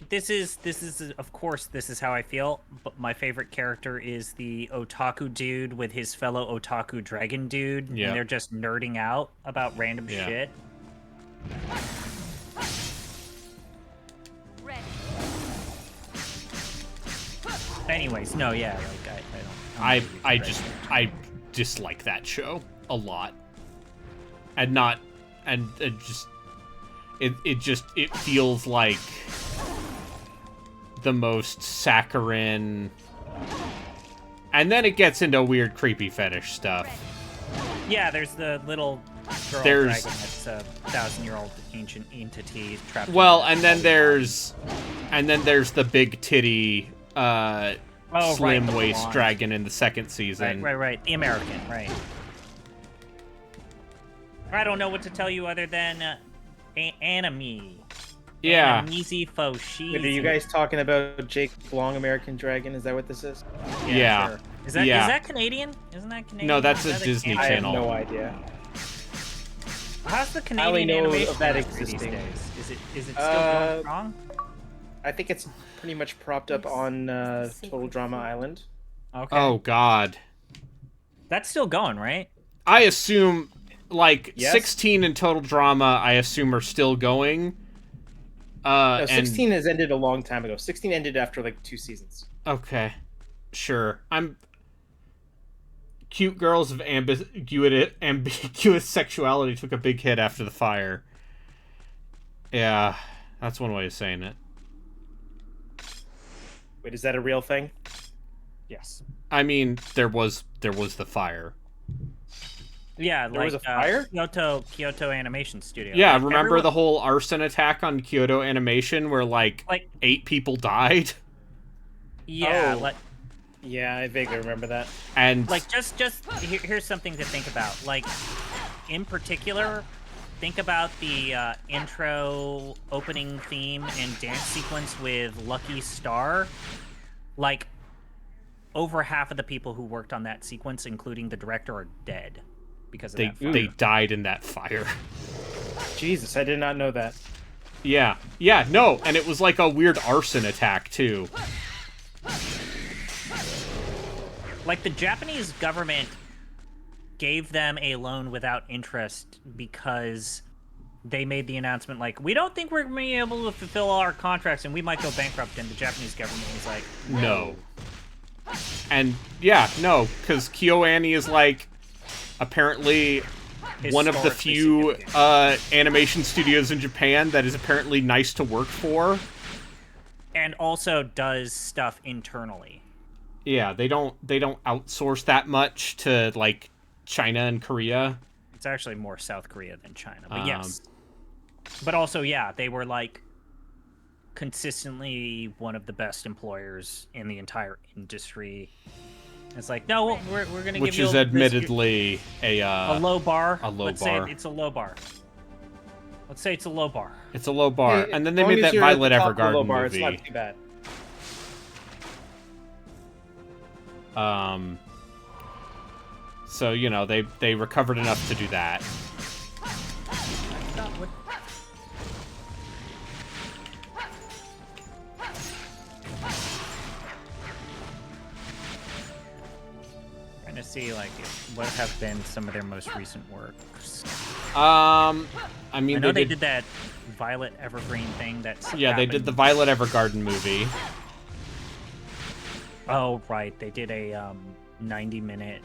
This is of course this is how I feel, but my favorite character is the otaku dude with his fellow otaku dragon dude, and they're just nerding out about random shit. Anyways, no, yeah, like I dislike that show a lot, and it feels like the most saccharine, and then it gets into weird creepy fetish stuff. Yeah, there's the little girl dragon that's a 1,000-year-old ancient entity trapped. Well, and then there's the big titty. Slim waist dragon in the second season. Right. The American, right. I don't know what to tell you other than anime. Yeah. Anime faux sheezy. Wait, are you guys talking about Jake Long, American Dragon? Is that what this is? Yeah. Sure. Is that Canadian? Isn't that Canadian? No, that's a Disney Channel. I have no idea. How's the Canadian animation of that industry existing. these days? Is it still going strong? I think it's pretty much propped up on Total Drama Island. Okay. Oh God. That's still going, right? I assume, like, yes. 16 and Total Drama, I assume, are still going. No, 16 has ended a long time ago. 16 ended after, like, 2 seasons. Okay. Sure. Cute girls of ambiguous sexuality took a big hit after the fire. Yeah, that's one way of saying it. Wait, is that a real thing? Yes. I mean, there was the fire. Yeah, there was a fire? Kyoto Animation Studio. Yeah, like, remember the whole arson attack on Kyoto Animation where like 8 people died? Yeah, yeah, I vaguely remember that. And like here's something to think about. Like in particular, think about the intro, opening theme, and dance sequence with Lucky Star. Like over half of the people who worked on that sequence, including the director, are dead because of that fire. They died in that fire. Jesus, I did not know that. Yeah, no, and it was like a weird arson attack too. Like the Japanese government gave them a loan without interest because they made the announcement like, we don't think we're going to be able to fulfill all our contracts and we might go bankrupt, and the Japanese government was like, no. And yeah, no, because KyoAni is like apparently one of the few animation studios in Japan that is apparently nice to work for. And also does stuff internally. Yeah, they don't outsource that much to like China and Korea. It's actually more South Korea than China, but yes. But also, yeah, they were like consistently one of the best employers in the entire industry. It's like, no, we're going to give you... Which is admittedly a low bar. A low Let's bar. say it's a low bar. Let's say it's a low bar. It's a low bar. Hey, and then they made that Violet Evergarden movie. It's not too bad. So, you know, they recovered enough to do that. Trying to see, like, what have been some of their most recent works. I mean, I know they did that Violet Evergreen thing that's they did the Violet Evergarden movie. Oh, right. They did a 90-minute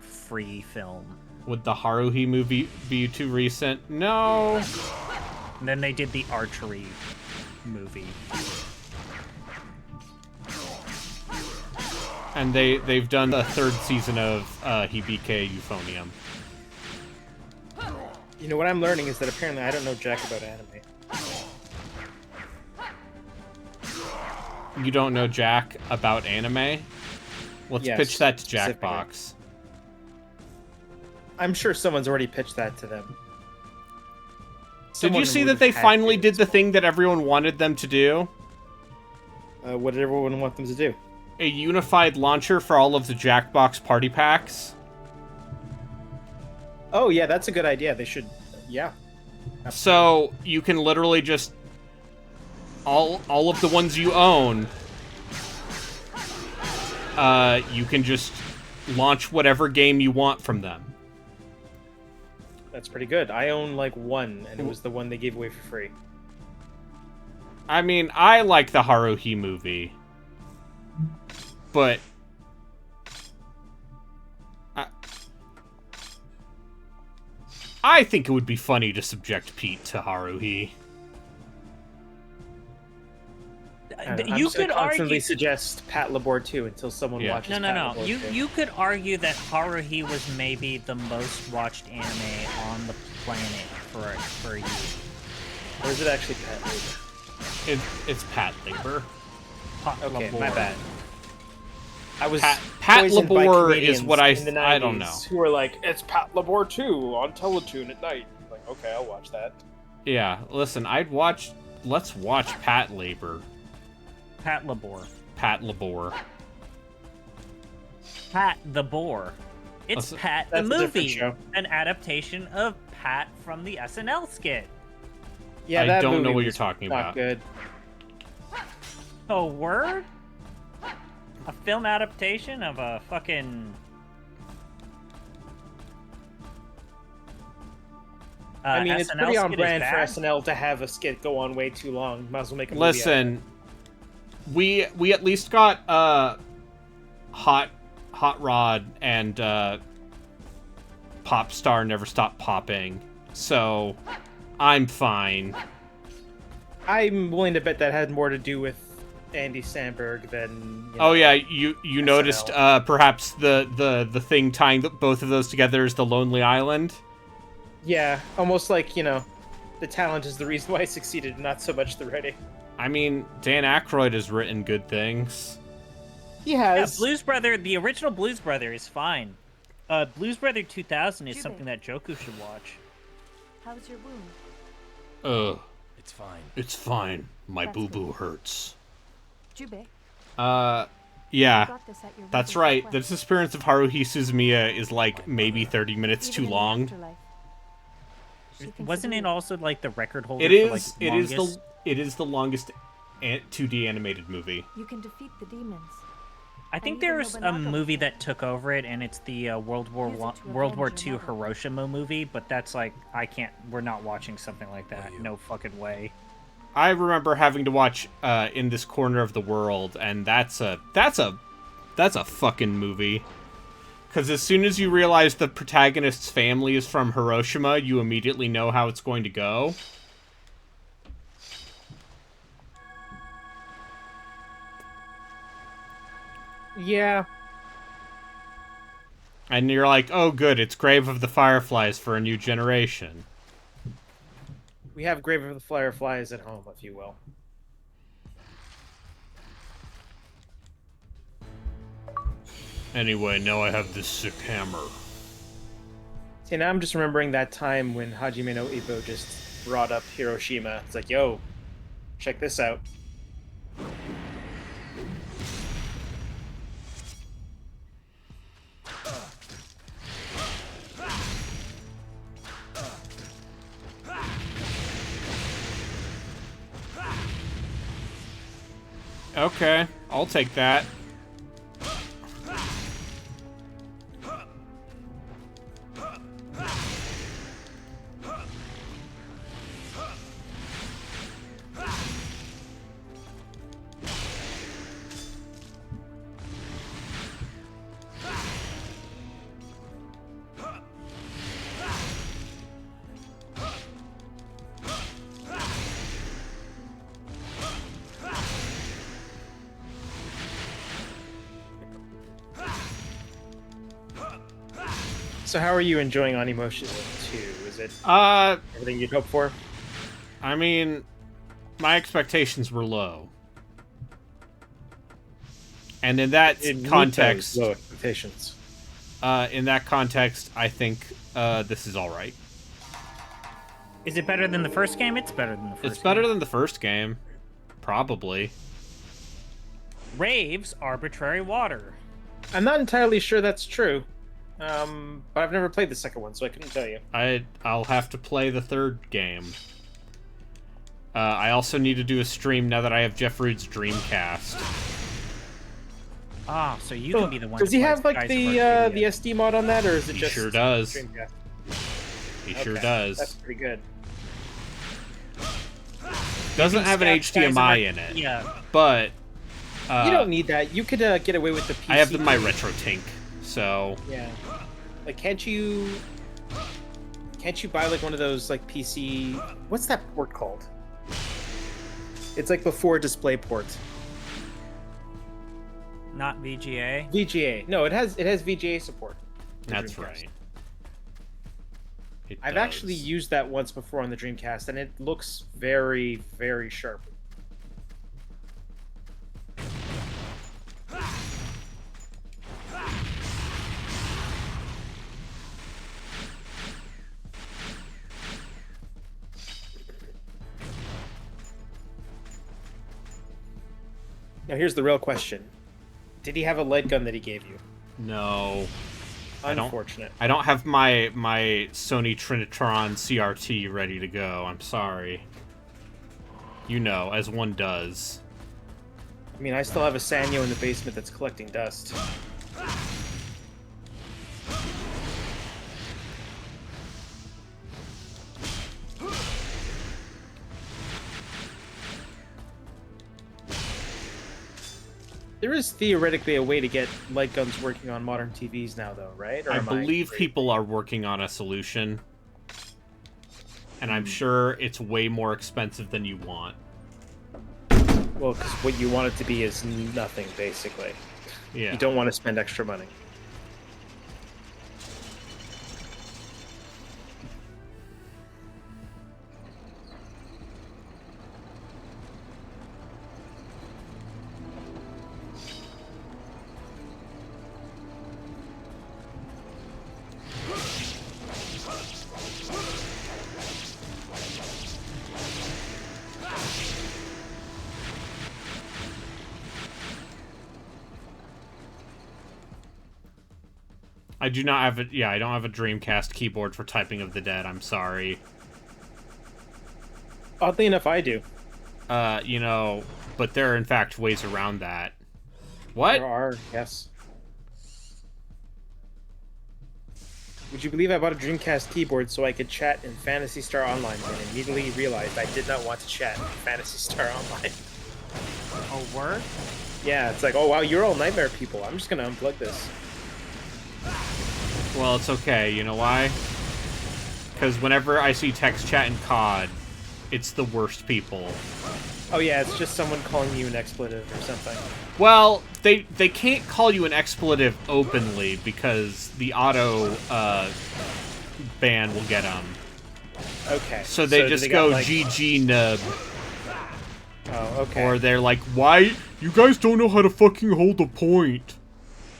free film. Would the Haruhi movie be too recent? No. And then they did the archery movie. And they've done the 3rd season of Hibike Euphonium. You know, what I'm learning is that apparently I don't know jack about anime. You don't know jack about anime? Let's pitch that to Jackbox. I'm sure someone's already pitched that to them. Did you see that they finally did the thing that everyone wanted them to do? What did everyone want them to do? A unified launcher for all of the Jackbox party packs. Oh, yeah, that's a good idea. They should... Yeah. Absolutely. So, you can literally just... All of the ones you own... you can just launch whatever game you want from them. That's pretty good. I own, like, one, and it was the one they gave away for free. I mean, I like the Haruhi movie. But... I think it would be funny to subject Pete to Haruhi. You could constantly suggest Pat Labor 2 until someone watches No. You could argue that Haruhi was maybe the most watched anime on the planet for you. Or is it actually Pat Labor? It's Pat Labor. Okay, my bad. I was Pat Labor is what I don't know. Who were like, it's Pat Labor 2 on Teletoon at night. I'm like, okay, I'll watch that. Yeah, listen, let's watch Pat Labor. Pat Labor. Pat Labor. Pat the Boar. It's Pat the movie, an adaptation of Pat from the SNL skit. Yeah, I don't know what you're talking about. Good. Oh, word? A film adaptation of a fucking... I mean, it's SNL pretty on skit brand is for bad? SNL to have a skit go on way too long. Might as well make a movie. Listen, we at least got Hot Rod and Pop Star Never Stop Popping, so I'm fine. I'm willing to bet that had more to do with Andy Samberg than... Oh yeah, you noticed perhaps the thing tying both of those together is the Lonely Island? Yeah, almost like, the talent is the reason why I succeeded, not so much the writing. I mean, Dan Aykroyd has written good things. He has. Yeah, Blues Brother, the original Blues Brother is fine. Blues Brother 2000 is something that Joku should watch. How's your wound? It's fine. It's fine. My boo-boo hurts. Jube. Yeah. That's right. The disappearance of Haruhi Suzumiya is like maybe 30 minutes too long. Wasn't it also like the record holder? It is. For, like, it is the longest 2D animated movie. You can defeat the demons. I think there's a movie that took over it, and it's the World War II Hiroshima movie. But that's like we're not watching something like that. No fucking way. I remember having to watch In This Corner of the World, and that's a That's a fucking movie. Because as soon as you realize the protagonist's family is from Hiroshima, you immediately know how it's going to go. Yeah. And you're like, oh good, it's Grave of the Fireflies for a new generation. We have Grave of the Fireflies at home, if you will. Anyway, now I have this sick hammer. See, now I'm just remembering that time when Hajime no Ippo just brought up Hiroshima. It's like, yo, check this out. Okay, I'll take that. So how are you enjoying Onimusha 2? Is it everything you'd hope for? I mean, my expectations were low. And in that context, low expectations. In that context, I think this is all right. Is it better than the first game? It's better than the first game. It's better than the first game. Probably. Raves arbitrary water. I'm not entirely sure that's true. But I've never played the second one, so I couldn't tell you. I'll have to play the third game. I also need to do a stream now that I have Jeff Rood's Dreamcast. Ah, so you can be the one. Does he have like the SD mod on that, or is it He just? Sure does. Dreamcast? He sure does. That's pretty good. Doesn't have an HDMI in it. Yeah. But you don't need that. You could get away with the PC. I have my retro tink, so yeah. Like, can't you buy like one of those like PC? What's that port called? It's like before DisplayPort. Not VGA. VGA. No, it has VGA support. That's right. I've actually used that once before on the Dreamcast, and it looks very, very sharp. Now here's the real question. Did he have a light gun that he gave you? No. Unfortunate. I don't have my Sony Trinitron CRT ready to go. I'm sorry. You know, as one does. I mean, I still have a Sanyo in the basement that's collecting dust. There is theoretically a way to get light guns working on modern TVs now, though, right? Or I believe people are working on a solution. And I'm sure it's way more expensive than you want. Well, because what you want it to be is nothing, basically. Yeah. You don't want to spend extra money. I do not have a... Yeah, I don't have a Dreamcast keyboard for Typing of the Dead. I'm sorry. Oddly enough, I do. You know, but there are in fact ways around that. What? There are, yes. Would you believe I bought a Dreamcast keyboard so I could chat in Phantasy Star Online, and immediately realized I did not want to chat in Phantasy Star Online. Oh, word? Yeah, it's like, oh wow, you're all nightmare people. I'm just gonna unplug this. Well, it's okay. You know why? Because whenever I see text chat in COD, it's the worst people. Oh yeah, it's just someone calling you an expletive or something. Well, they can't call you an expletive openly because the auto ban will get them. Okay. So they just go like... GG nub. Oh, okay. Or they're like, why? You guys don't know how to fucking hold a point.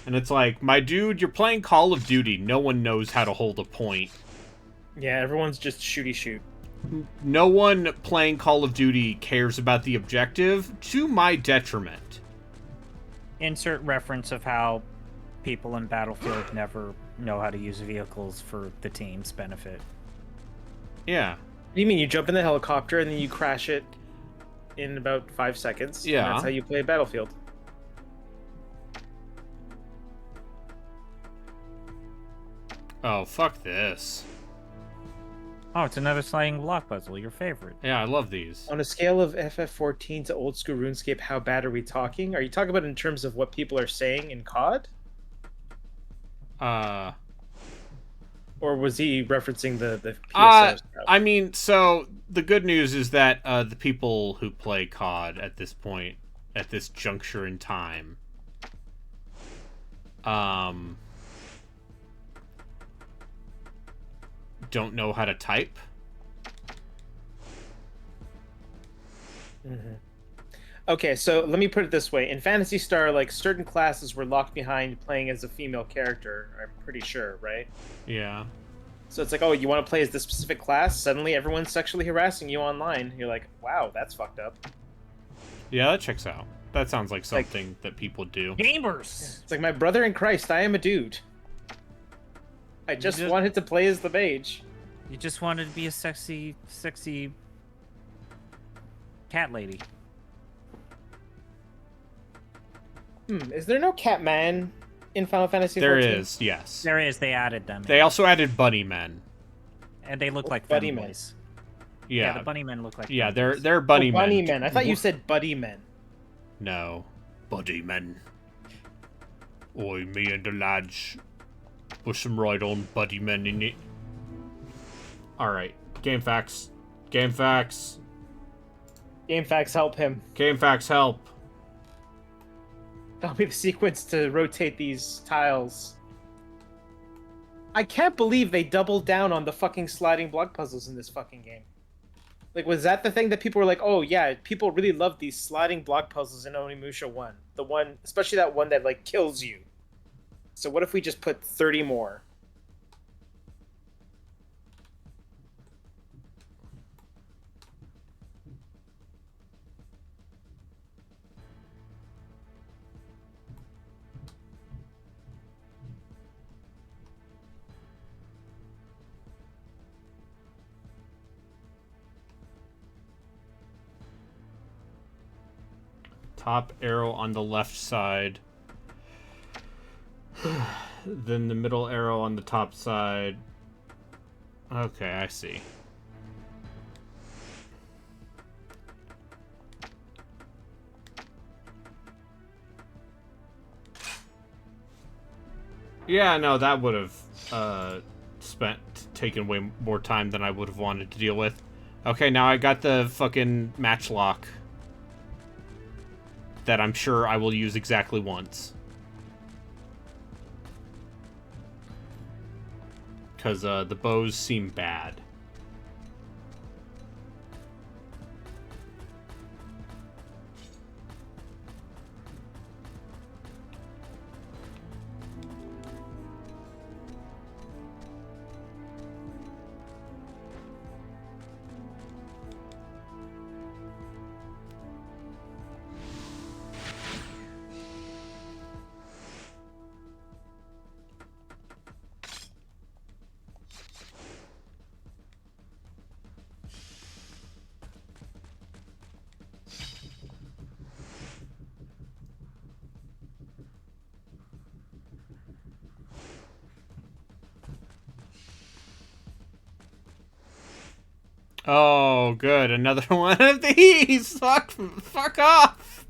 And it's like, my dude, you're playing Call of Duty. No one knows how to hold a point. Yeah, everyone's just shooty shoot. No one playing Call of Duty cares about the objective, to my detriment. Insert reference of how people in Battlefield never know how to use vehicles for the team's benefit. Yeah. What do you mean? You jump in the helicopter and then you crash it in about 5 seconds? Yeah. And that's how you play Battlefield. Oh, fuck this. Oh, it's another sliding block puzzle, your favorite. Yeah, I love these. On a scale of FF14 to old school RuneScape, how bad are we talking? Are you talking about in terms of what people are saying in COD? Or was he referencing the PSO stuff? I mean, so the good news is that the people who play COD at this point, at this juncture in time, don't know how to type. Mm-hmm. Okay, so let me put it this way. In Phantasy Star, like, certain classes were locked behind playing as a female character, I'm pretty sure, right? Yeah. So it's like, oh, you want to play as this specific class? Suddenly everyone's sexually harassing you online. You're like, wow, that's fucked up. Yeah, that checks out. That sounds like something that people do. Gamers! It's like, my brother in Christ, I am a dude. I just wanted to play as the mage. You just wanted to be a sexy cat lady. Is there no Catman in Final Fantasy XIV? There is, yes. There is, they added them. They also added bunny men. And they look like bunny femboys. Yeah. The bunny men look like Yeah, femboys. they're bunny men. Bunny men. I thought you said buddy men. No. Buddy men. Oi, me and the lads. Put some right on buddy men in it. Alright. Game facts. Game facts. Game facts help him. Game facts help. That'll be the sequence to rotate these tiles. I can't believe they doubled down on the fucking sliding block puzzles in this fucking game. Like, was that the thing that people were like, oh yeah, people really love these sliding block puzzles in Onimusha 1. The one, especially that one that, like, kills you. So what if we just put 30 more? Top arrow on the left side. Then the middle arrow on the top side. Okay, I see. Yeah, no, that would have taken way more time than I would have wanted to deal with. Okay, now I got the fucking match lock that I'm sure I will use exactly once. Because the bows seem bad. Oh, good. Another one of these. Fuck off.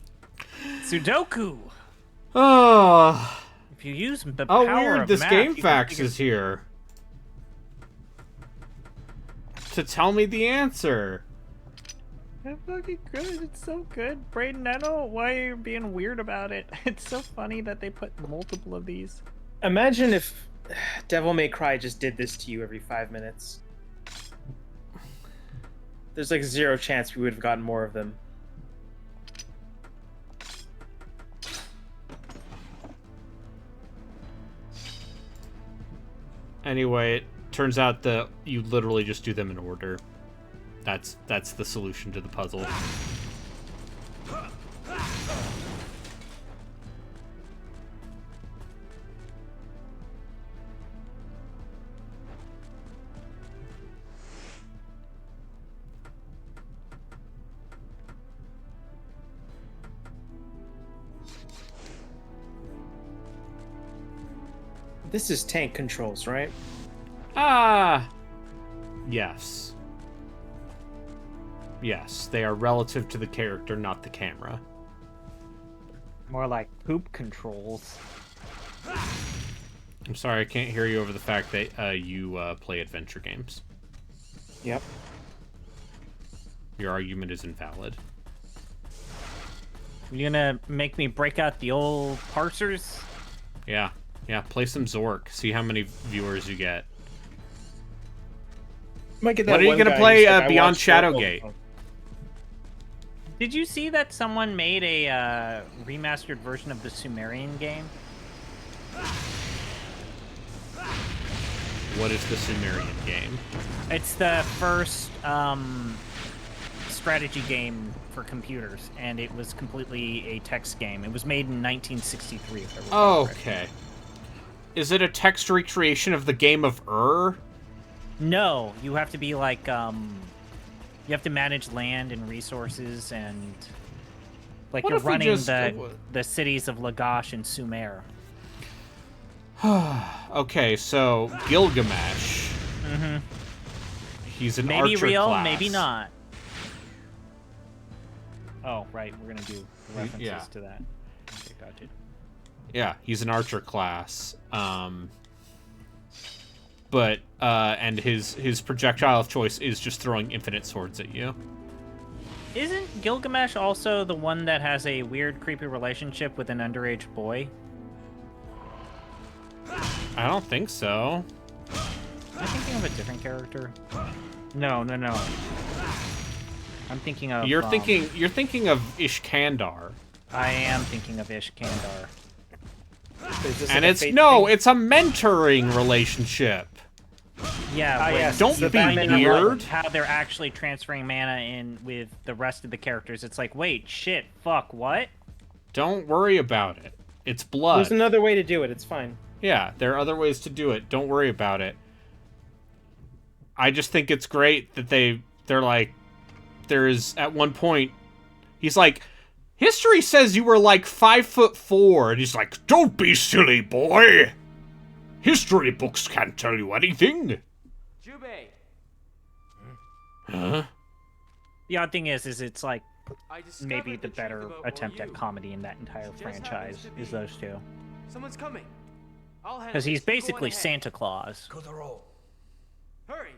Sudoku. Oh. If you use the Oh, power weird. of This math, Game you can Facts figure- is here to tell me the answer. That's fucking good. It's so good. Brayden, I don't know why you're being weird about it. It's so funny that they put multiple of these. Imagine if Devil May Cry just did this to you every 5 minutes. There's like 0 chance we would have gotten more of them. Anyway, it turns out that you literally just do them in order. That's the solution to the puzzle. This is tank controls, right? Yes. Yes, they are relative to the character, not the camera. More like poop controls. I'm sorry, I can't hear you over the fact that you play adventure games. Yep. Your argument is invalid. You gonna make me break out the old parsers? Yeah. Yeah, play some Zork. See how many viewers you get. Might get that When are you one gonna guy play who's like, "I Beyond watched Zork." Shadowgate? Did you see that someone made a remastered version of the Sumerian game? What is the Sumerian game? It's the first strategy game for computers, and it was completely a text game. It was made in 1963, if I recall correctly. Okay. Is it a text recreation of the game of Ur? No, you have to be like, you have to manage land and resources, and like What you're if we running just- the cities of Lagash and Sumer. Okay, so Gilgamesh. Mm-hmm. He's an Maybe archer real, class. maybe not. Oh, right, we're gonna do references Yeah. to that. Okay, gotcha. Yeah, he's an archer class. But and his projectile of choice is just throwing infinite swords at you. Isn't Gilgamesh also the one that has a weird, creepy relationship with an underage boy? I don't think so. Am I thinking of a different character? No. I'm thinking of. You're thinking of Ishkandar. I am thinking of Ishkandar. And it's it's a mentoring relationship. Yeah, when- yes, Don't it's the be Batman weird. How they're actually transferring mana in with the rest of the characters. It's like, wait, shit, fuck, what? Don't worry about it. It's blood. There's another way to do it. It's fine. Yeah, there are other ways to do it. Don't worry about it. I just think it's great that they're like, there's at one point, he's like, history says you were like 5'4", and he's like, don't be silly, boy. History books can't tell you anything. Jubei, Huh? The odd thing is it's like I discovered maybe the truth better about attempt Ryu. at comedy in that entire Just franchise happens to is be- those two. Someone's coming. I'll handle Because he's this. Go on basically ahead. Santa Claus. Hurry.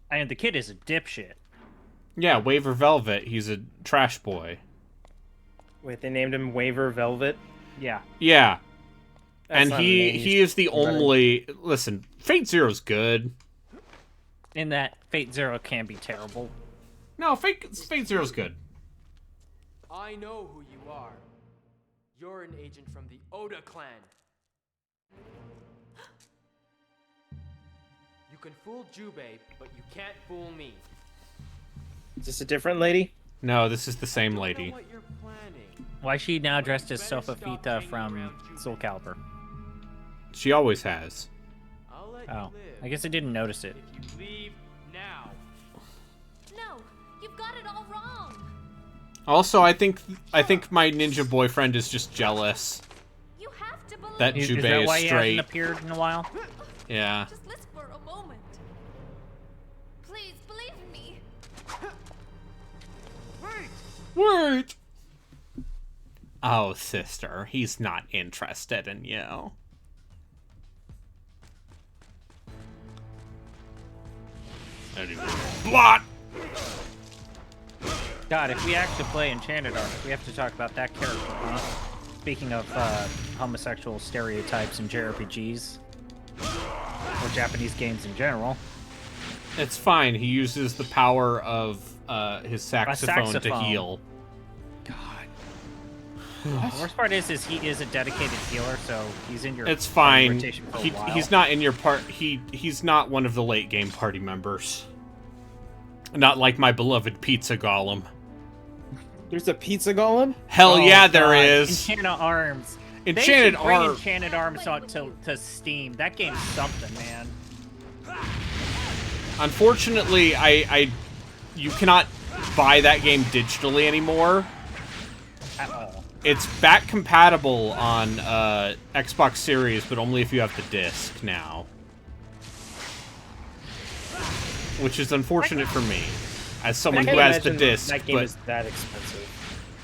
And the kid is a dipshit. Yeah, Waver Velvet, he's a trash boy. Wait, they named him Waver Velvet. Yeah. Yeah. That's And not he a name, he he's is the better. only... Listen, Fate Zero's good. In that Fate Zero can be terrible. No, Fate Zero's good. I know who you are. You're an agent from the Oda clan. You can fool Jubei, but you can't fool me. Is this a different lady? No, this is the same Don't know lady. what you're planning. Why is she now dressed as Better Sofa stop Fita hanging from around Soul Calibur? She always has. I'll let Oh, you live. I guess I didn't notice it. If you leave now. No, you've got it all wrong. Also, I think my ninja boyfriend is just jealous You have to believe. that Is Jubei that is why he straight. hasn't appeared in a while? Yeah. Just listen for a moment. Please believe in me. Wait! Oh, sister, he's not interested in you. Blot! God, if we actually play Enchanted Arms, we have to talk about that character, huh? Speaking of homosexual stereotypes in JRPGs, or Japanese games in general. It's fine. He uses the power of his saxophone to heal. God. The worst part is he is a dedicated healer, so he's in your. It's fine. Rotation for a while. He's not in your part. He's not one of the late game party members. Not like my beloved Pizza Golem. There's a Pizza Golem? Hell yeah, there is. Enchanted Arms. Enchanted Arms. Enchanted Arms out to Steam. That game's something, man. Unfortunately, you cannot buy that game digitally anymore. At all. It's back compatible on Xbox Series, but only if you have the disc now. Which is unfortunate for me, as someone who has the disc. That game is that expensive.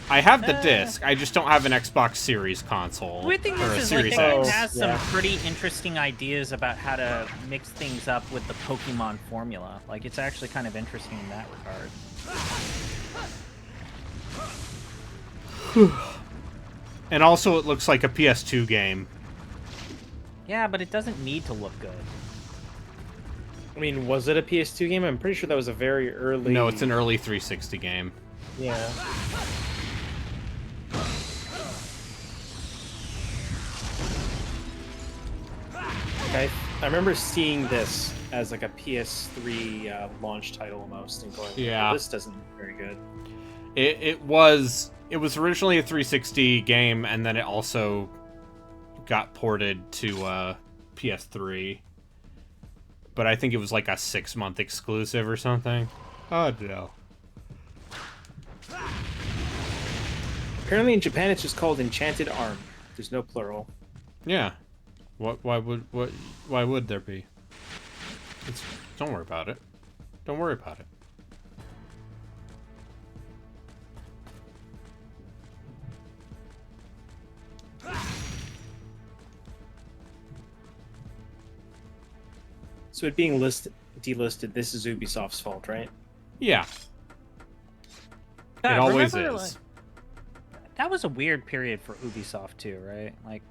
I have the disc. I just don't have an Xbox Series console. The weird thing or a is, Series that game X. has some pretty interesting ideas about how to mix things up with the Pokemon formula. Like, it's actually kind of interesting in that regard. And also, it looks like a PS2 game. Yeah, but it doesn't need to look good. I mean, was it a PS2 game? I'm pretty sure that was a very early... No, it's an early 360 game. Yeah. I remember seeing this as like a PS3 launch title almost, and going, yeah, well, this doesn't look very good. It was originally a 360 game, and then it also got ported to PS3. But I think it was like a 6-month exclusive or something. Oh no. Apparently in Japan it's just called Enchanted Arm. There's no plural. Yeah. Why would there be? Don't worry about it. Don't worry about it. So it being delisted, this is Ubisoft's fault, right? Yeah. God, it always remember, is. That was a weird period for Ubisoft too, right? Like,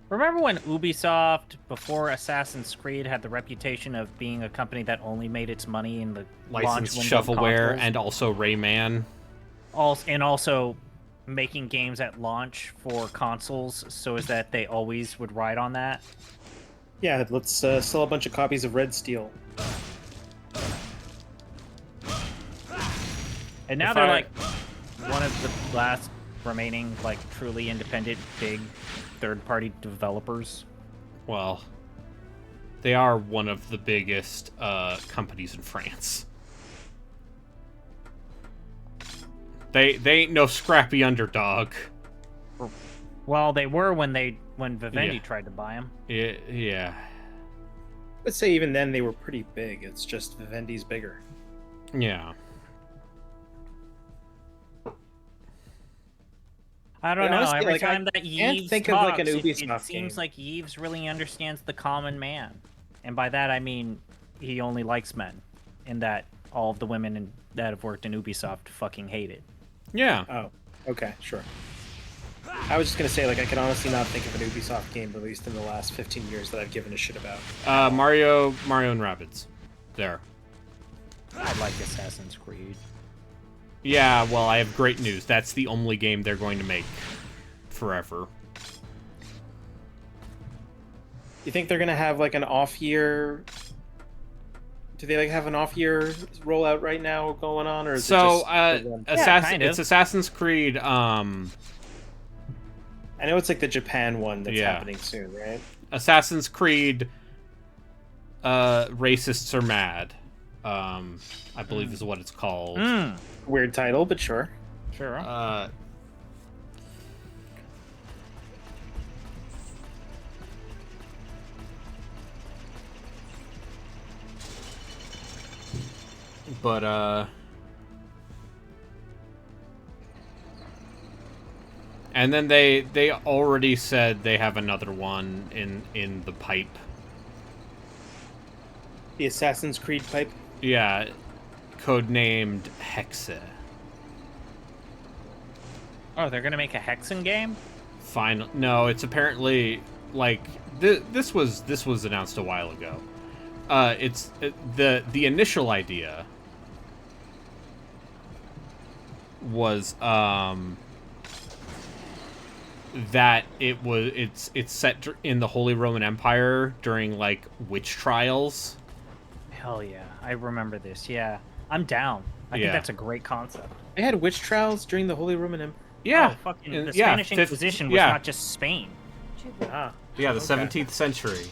remember when Ubisoft, before Assassin's Creed, had the reputation of being a company that only made its money in the licensed launch window shovelware consoles? and also Rayman. Also making games at launch for consoles so as that they always would ride on that. Yeah, let's sell a bunch of copies of Red Steel. And now they're like one of the last remaining like truly independent big third-party developers. Well, they are one of the biggest companies in France. They ain't no scrappy underdog. Well, they were when Vivendi tried to buy them. Yeah. Let's say even then they were pretty big. It's just Vivendi's bigger. Yeah. I don't know. Honestly, Every time that Yves think talks, of like an it Ubisoft seems game. like Yves really understands the common man, and by that I mean he only likes men, in that all of the women that have worked in Ubisoft fucking hate it. Yeah. Oh, okay, sure. I was just gonna say, like, I can honestly not think of an Ubisoft game released in the last 15 years that I've given a shit about. Mario and Rabbids. There. I like Assassin's Creed. Yeah, well, I have great news. That's the only game they're going to make forever. You think they're gonna have like an off year? Do they like have an off year rollout right now going on, or is so? It just It's Assassin's Creed. I know it's like the Japan one that's happening soon, right? Assassin's Creed. Racists are mad. I believe is what it's called. Weird title, but sure. Sure. But And then they already said they have another one in the pipe. The Assassin's Creed pipe? Yeah, codenamed Hexa. Oh, they're gonna make a Hexen game? Final. No, it's apparently like this was announced a while ago. The initial idea was that it's set in the Holy Roman Empire during like witch trials. Hell yeah, I remember this. Yeah, I'm down. I think that's a great concept. They had witch trials during the Holy Roman Empire. Yeah, Oh, fucking the Spanish Inquisition was not just Spain. Ah, yeah, the 17th century.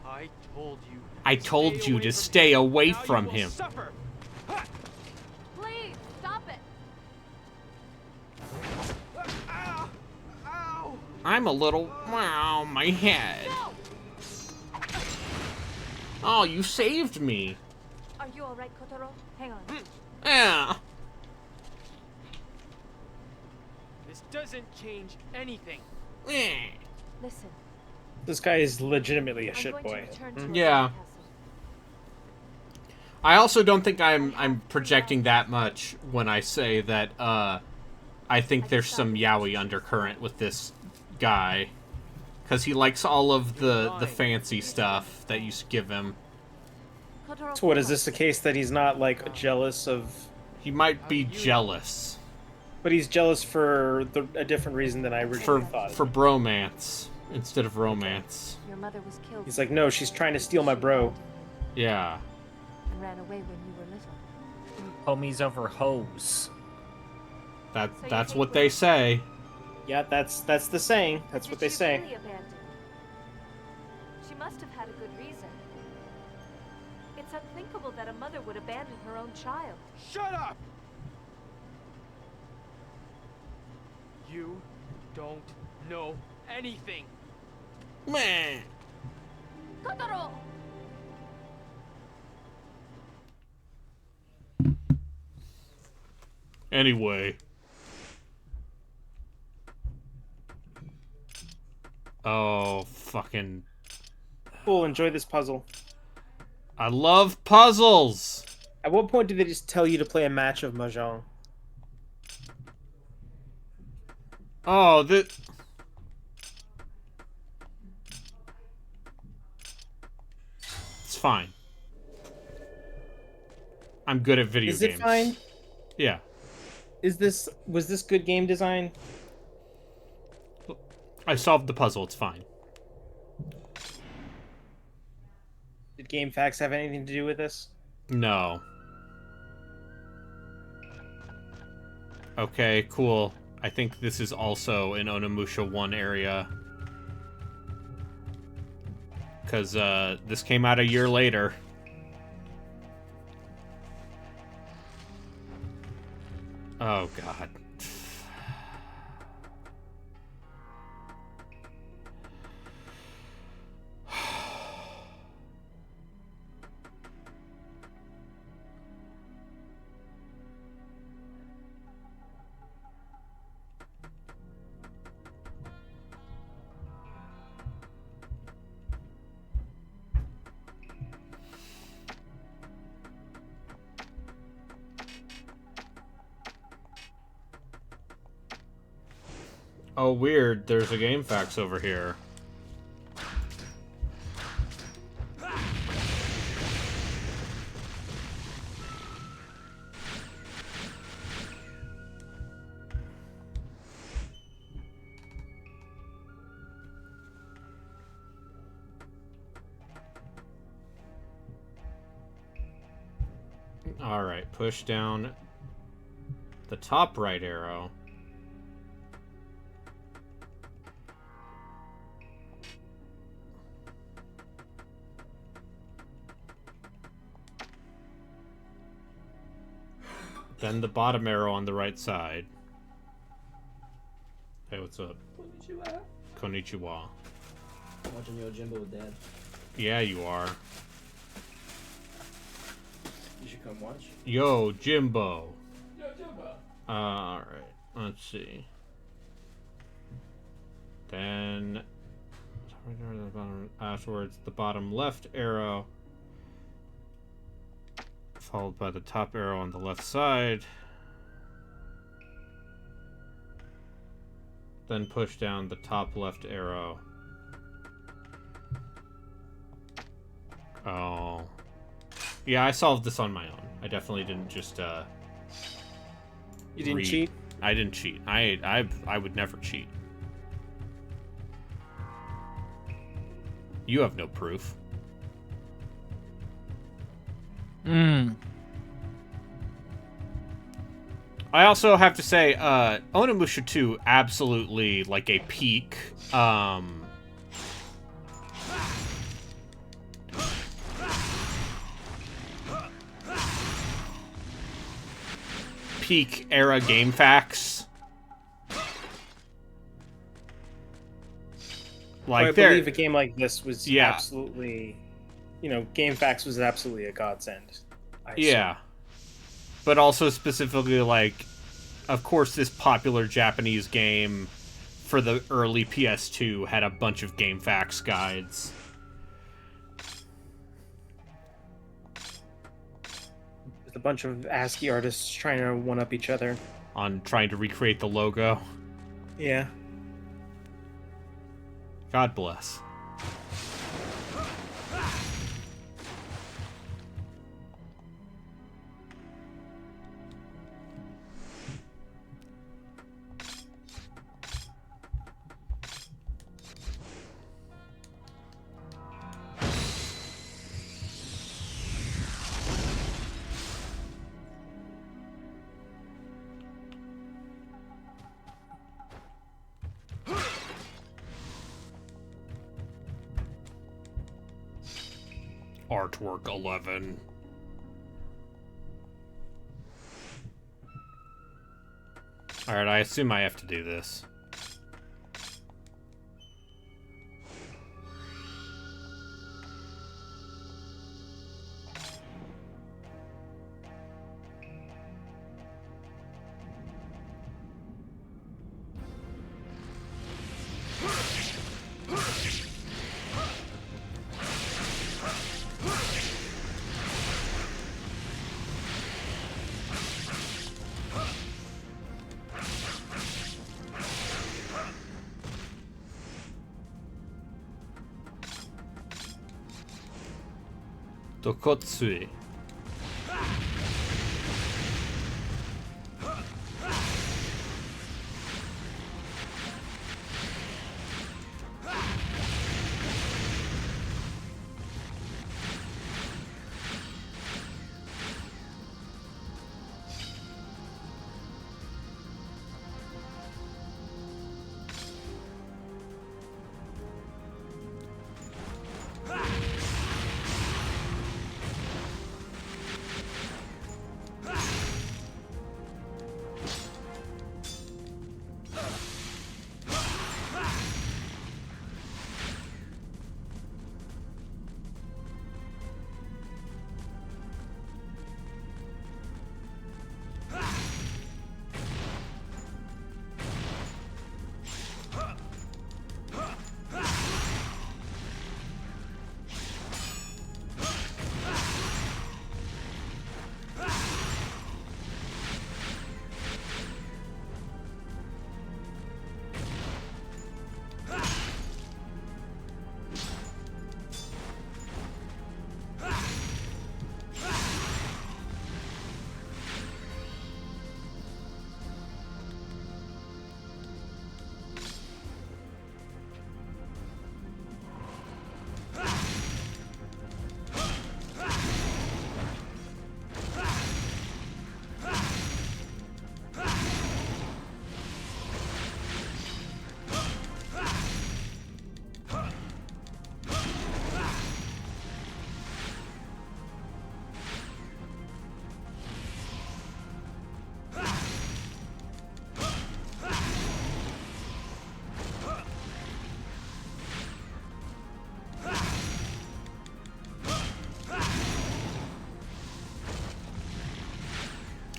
I told you. I told you to stay away from him. Suffer. Please, stop it. Ow! Ow! I'm a little... Wow, my head. Oh, you saved me. Are you alright, Kotaro? Hang on. Yeah. This doesn't change anything. Listen. this guy is legitimately a I'm shit going to boy. return to Yeah. Castle. I also don't think I'm projecting that much when I say that I think there's some yaoi undercurrent with this guy, because he likes all of the fancy stuff that you give him. Kotaro, So what, is this the case that he's not, like, jealous of... He might be jealous But he's jealous for a different reason than I originally thought. for bromance instead of romance. Your mother was killed. He's like, no, she's trying to steal my bro. Yeah. And ran away when you were little. Homies over hoes. That's what they say. Yeah, that's the saying. That's what they say. Really abandoned? She must have had a good reason. It's unthinkable that a mother would abandon her own child. Shut up! You don't know anything. Meh. Kotaro! Anyway. Oh, fucking... Cool, enjoy this puzzle. I love puzzles! At what point did they just tell you to play a match of Mahjong? Oh, It's fine. I'm good at video games. Is it fine? Yeah. Was this good game design? I solved the puzzle, it's fine. Did GameFAQs have anything to do with this? No. Okay, cool. I think this is also in Onimusha 1 area. Because, this came out a year later. Oh, God. Oh, weird. There's a GameFAQs over here. Alright, push down the top right arrow. Then the bottom arrow on the right side. Hey, what's up? Konnichiwa. Konnichiwa. Watching Yo Jimbo with Dad. Yeah, you are. You should come watch. Yo, Jimbo. Yo Jimbo. Alright. let's see. Then afterwards, the bottom left arrow, followed by the top arrow on the left side. Then push down the top left arrow. Oh. Yeah, I solved this on my own. I definitely didn't just, You didn't cheat? I didn't cheat. I would never cheat. You have no proof. I also have to say, Onimusha 2 absolutely like a peak, peak era game facts. Like, I believe a game like this was absolutely, GameFAQs was absolutely a godsend. Yeah. But also specifically, like, of course, this popular Japanese game for the early PS2 had a bunch of GameFAQs guides. With a bunch of ASCII artists trying to one-up each other. On trying to recreate the logo. Yeah. God bless. Artwork 11. Alright, I assume I have to do this. Tokotsui.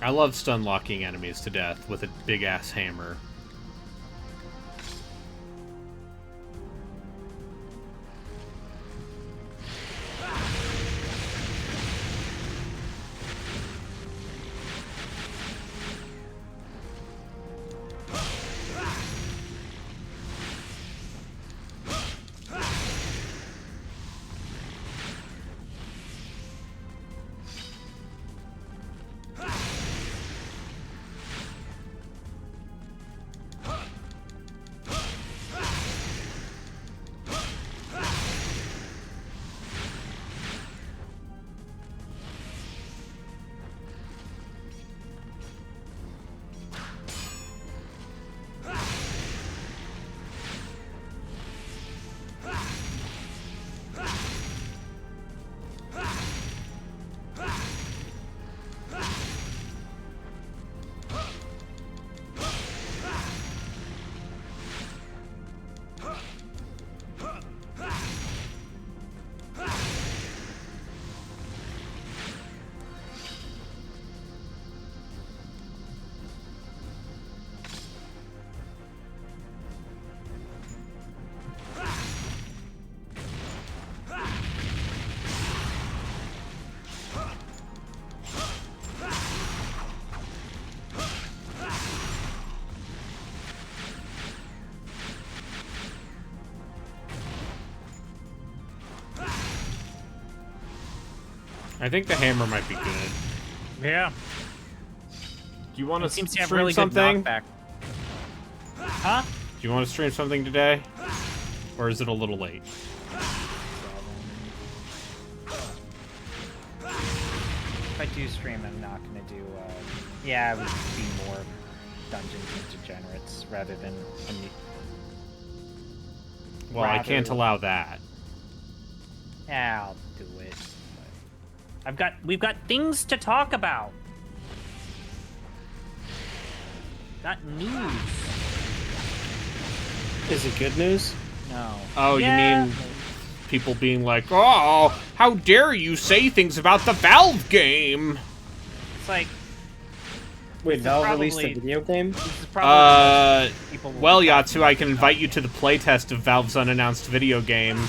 I love stun locking enemies to death with a big ass hammer. I think the hammer might be good. Yeah. Do you want to seems to stream have really something? good knockback. Huh? Do you want to stream something today? Or is it a little late? If I do stream, I'm not going to do, yeah, it would be more Dungeons and Degenerates rather than... Well, I can't allow that. Yeah, I'll do it. We've got things to talk about. Got news. Is it good news? No. Oh, Yeah. you mean people being like, oh, how dare you say things about the Valve game? It's like... Wait, Valve released a probably- video game? This is probably people will Well, be Yatsu, talking I can invite you to the playtest of Valve's unannounced video game,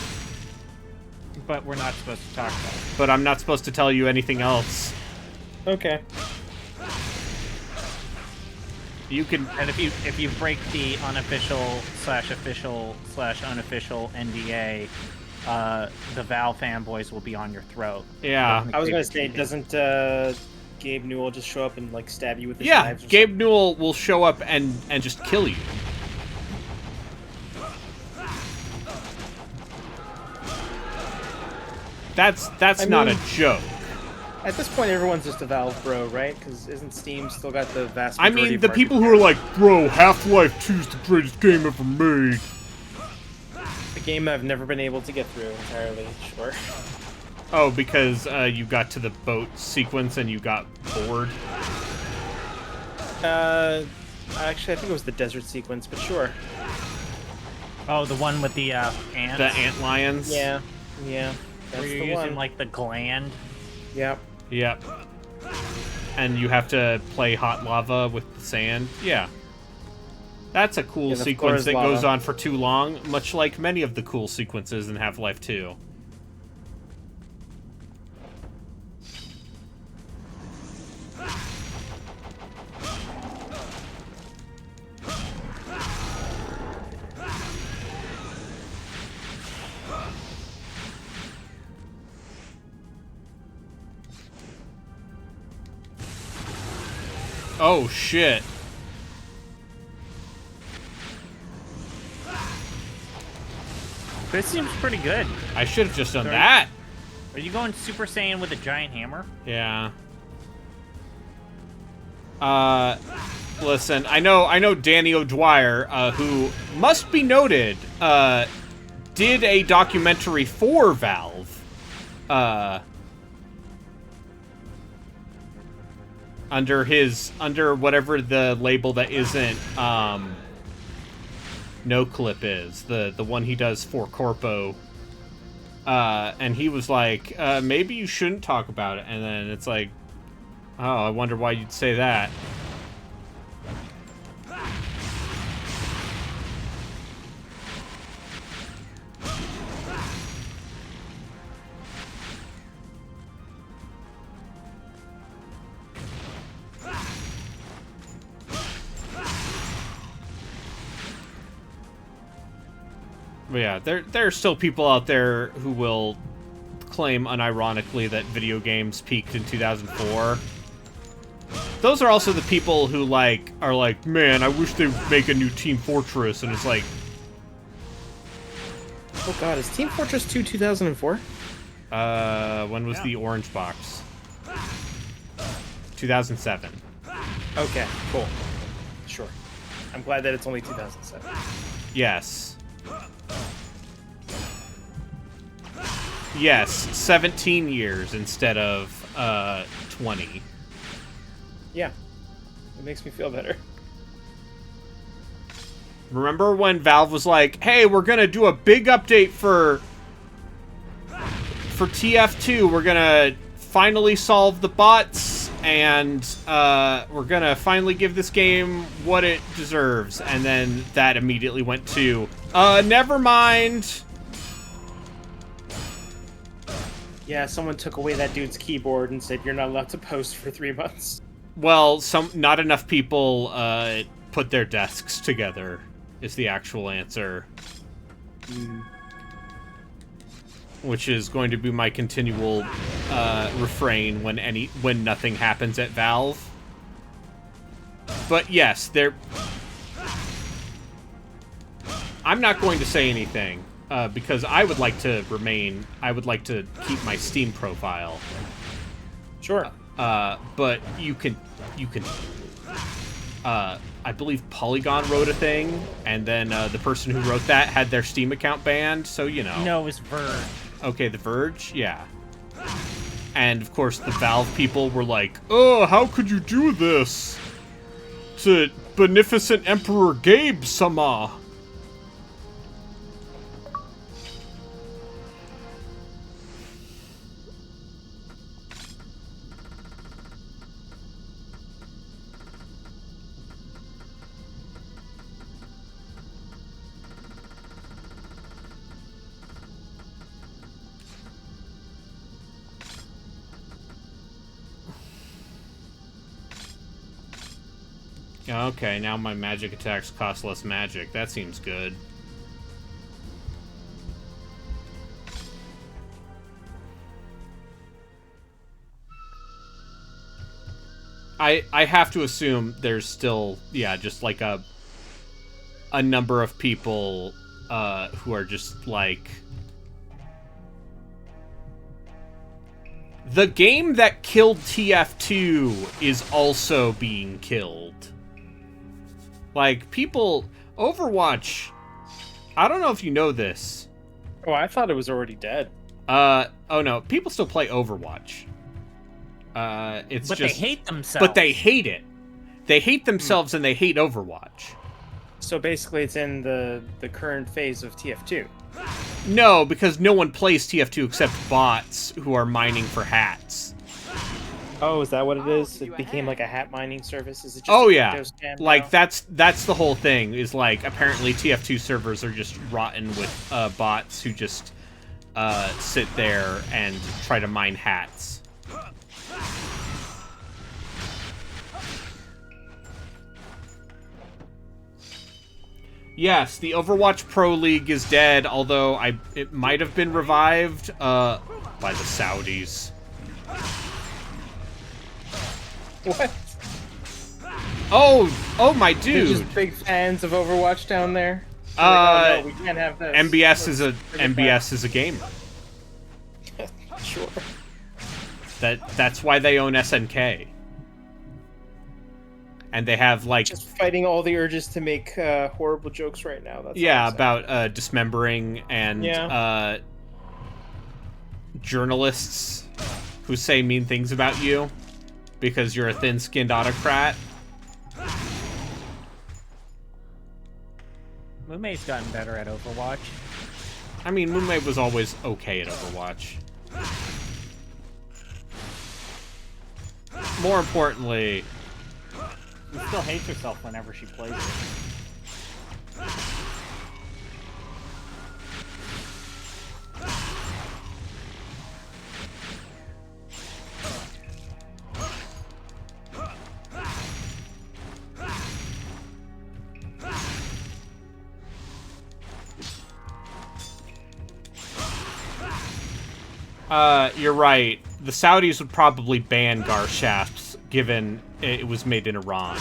but we're not supposed to talk about it. but I'm not supposed to tell you anything else. Okay. You can... And if you break the unofficial/official/unofficial NDA, the Valve fanboys will be on your throat. Yeah. I was gonna say, doesn't Gabe Newell just show up and like stab you with his Yeah, knives? Or Gabe Newell will show up and just kill you. That's I not mean- a joke. At this point, everyone's just a Valve bro, right? Because isn't Steam still got the vast I majority mean, of the market people who share? are like, bro, Half-Life 2 is the greatest game ever made. A game I've never been able to get through entirely, sure. Oh, because you got to the boat sequence and you got bored? Actually, I think it was the desert sequence, but sure. Oh, the one with the ants? The ant lions? Yeah, yeah. That's Where you're the using, one. like, the gland? Yep. Yep. And you have to play hot lava with the sand? Yeah. That's a cool Yeah, the floor sequence is that goes lava. on for too long, much like many of the cool sequences in Half-Life 2. Oh, shit. This seems pretty good. I should have just done Sorry. that. Are you going Super Saiyan with a giant hammer? Yeah. Listen, I know Danny O'Dwyer, who must be noted, did a documentary for Valve, under whatever the label that isn't, No Clip is, the one he does for Corpo. And he was like, maybe you shouldn't talk about it. And then it's like, Oh, I wonder why you'd say that. But yeah, there are still people out there who will claim unironically that video games peaked in 2004. Those are also the people who are like, man, I wish they'd make a new Team Fortress, and it's like, Oh god, is Team Fortress 2 2004? when was the orange box? 2007. Okay, cool. Sure. I'm glad that it's only 2007. Yes. Yes, 17 years instead of 20. Yeah. It makes me feel better. Remember when Valve was like, hey, we're gonna do a big update for TF2. We're gonna finally solve the bots, and we're gonna finally give this game what it deserves. And then that immediately went to, never mind. Yeah, someone took away that dude's keyboard and said you're not allowed to post for 3 months. Well, not enough people put their desks together is the actual answer. Which is going to be my continual refrain when nothing happens at Valve. But yes, I'm not going to say anything because I would like to keep my Steam profile. Sure. But you can I believe Polygon wrote a thing, and then the person who wrote that had their Steam account banned, so you know. No, it was Verge. Okay, The Verge? Yeah. And, of course, the Valve people were like, oh, how could you do this to Beneficent Emperor Gabe-sama? Okay, now my magic attacks cost less magic. That seems good. I have to assume there's still, yeah, just like a number of people who are just like, the game that killed TF2 is also being killed. Like, people... Overwatch... I don't know if you know this. Oh, I thought it was already dead. Oh no, people still play Overwatch. It's but just... they hate themselves. But they hate it. They hate themselves and they hate Overwatch. So basically it's in the current phase of TF2. No, because no one plays TF2 except bots who are mining for hats. Oh, is that what it is? It became like a hat mining service? Is it just Oh a yeah, crypto scam like now? that's the whole thing. Is like apparently TF2 servers are just rotten with bots who just sit there and try to mine hats. Yes, the Overwatch Pro League is dead, although it might have been revived by the Saudis. What? Oh my They're dude! just big fans of Overwatch down there. Uh, no, we can't have this. MBS Let's is a gamer. Sure. That's why they own SNK. And they have like Just fighting all the urges to make horrible jokes right now. That's yeah, all I'm saying. about dismembering and journalists who say mean things about you because you're a thin-skinned autocrat. Mume's gotten better at Overwatch. I mean, Mume was always okay at Overwatch. more importantly, She still hates herself whenever she plays it. you're right. The Saudis would probably ban Garshafts, given it was made in Iran.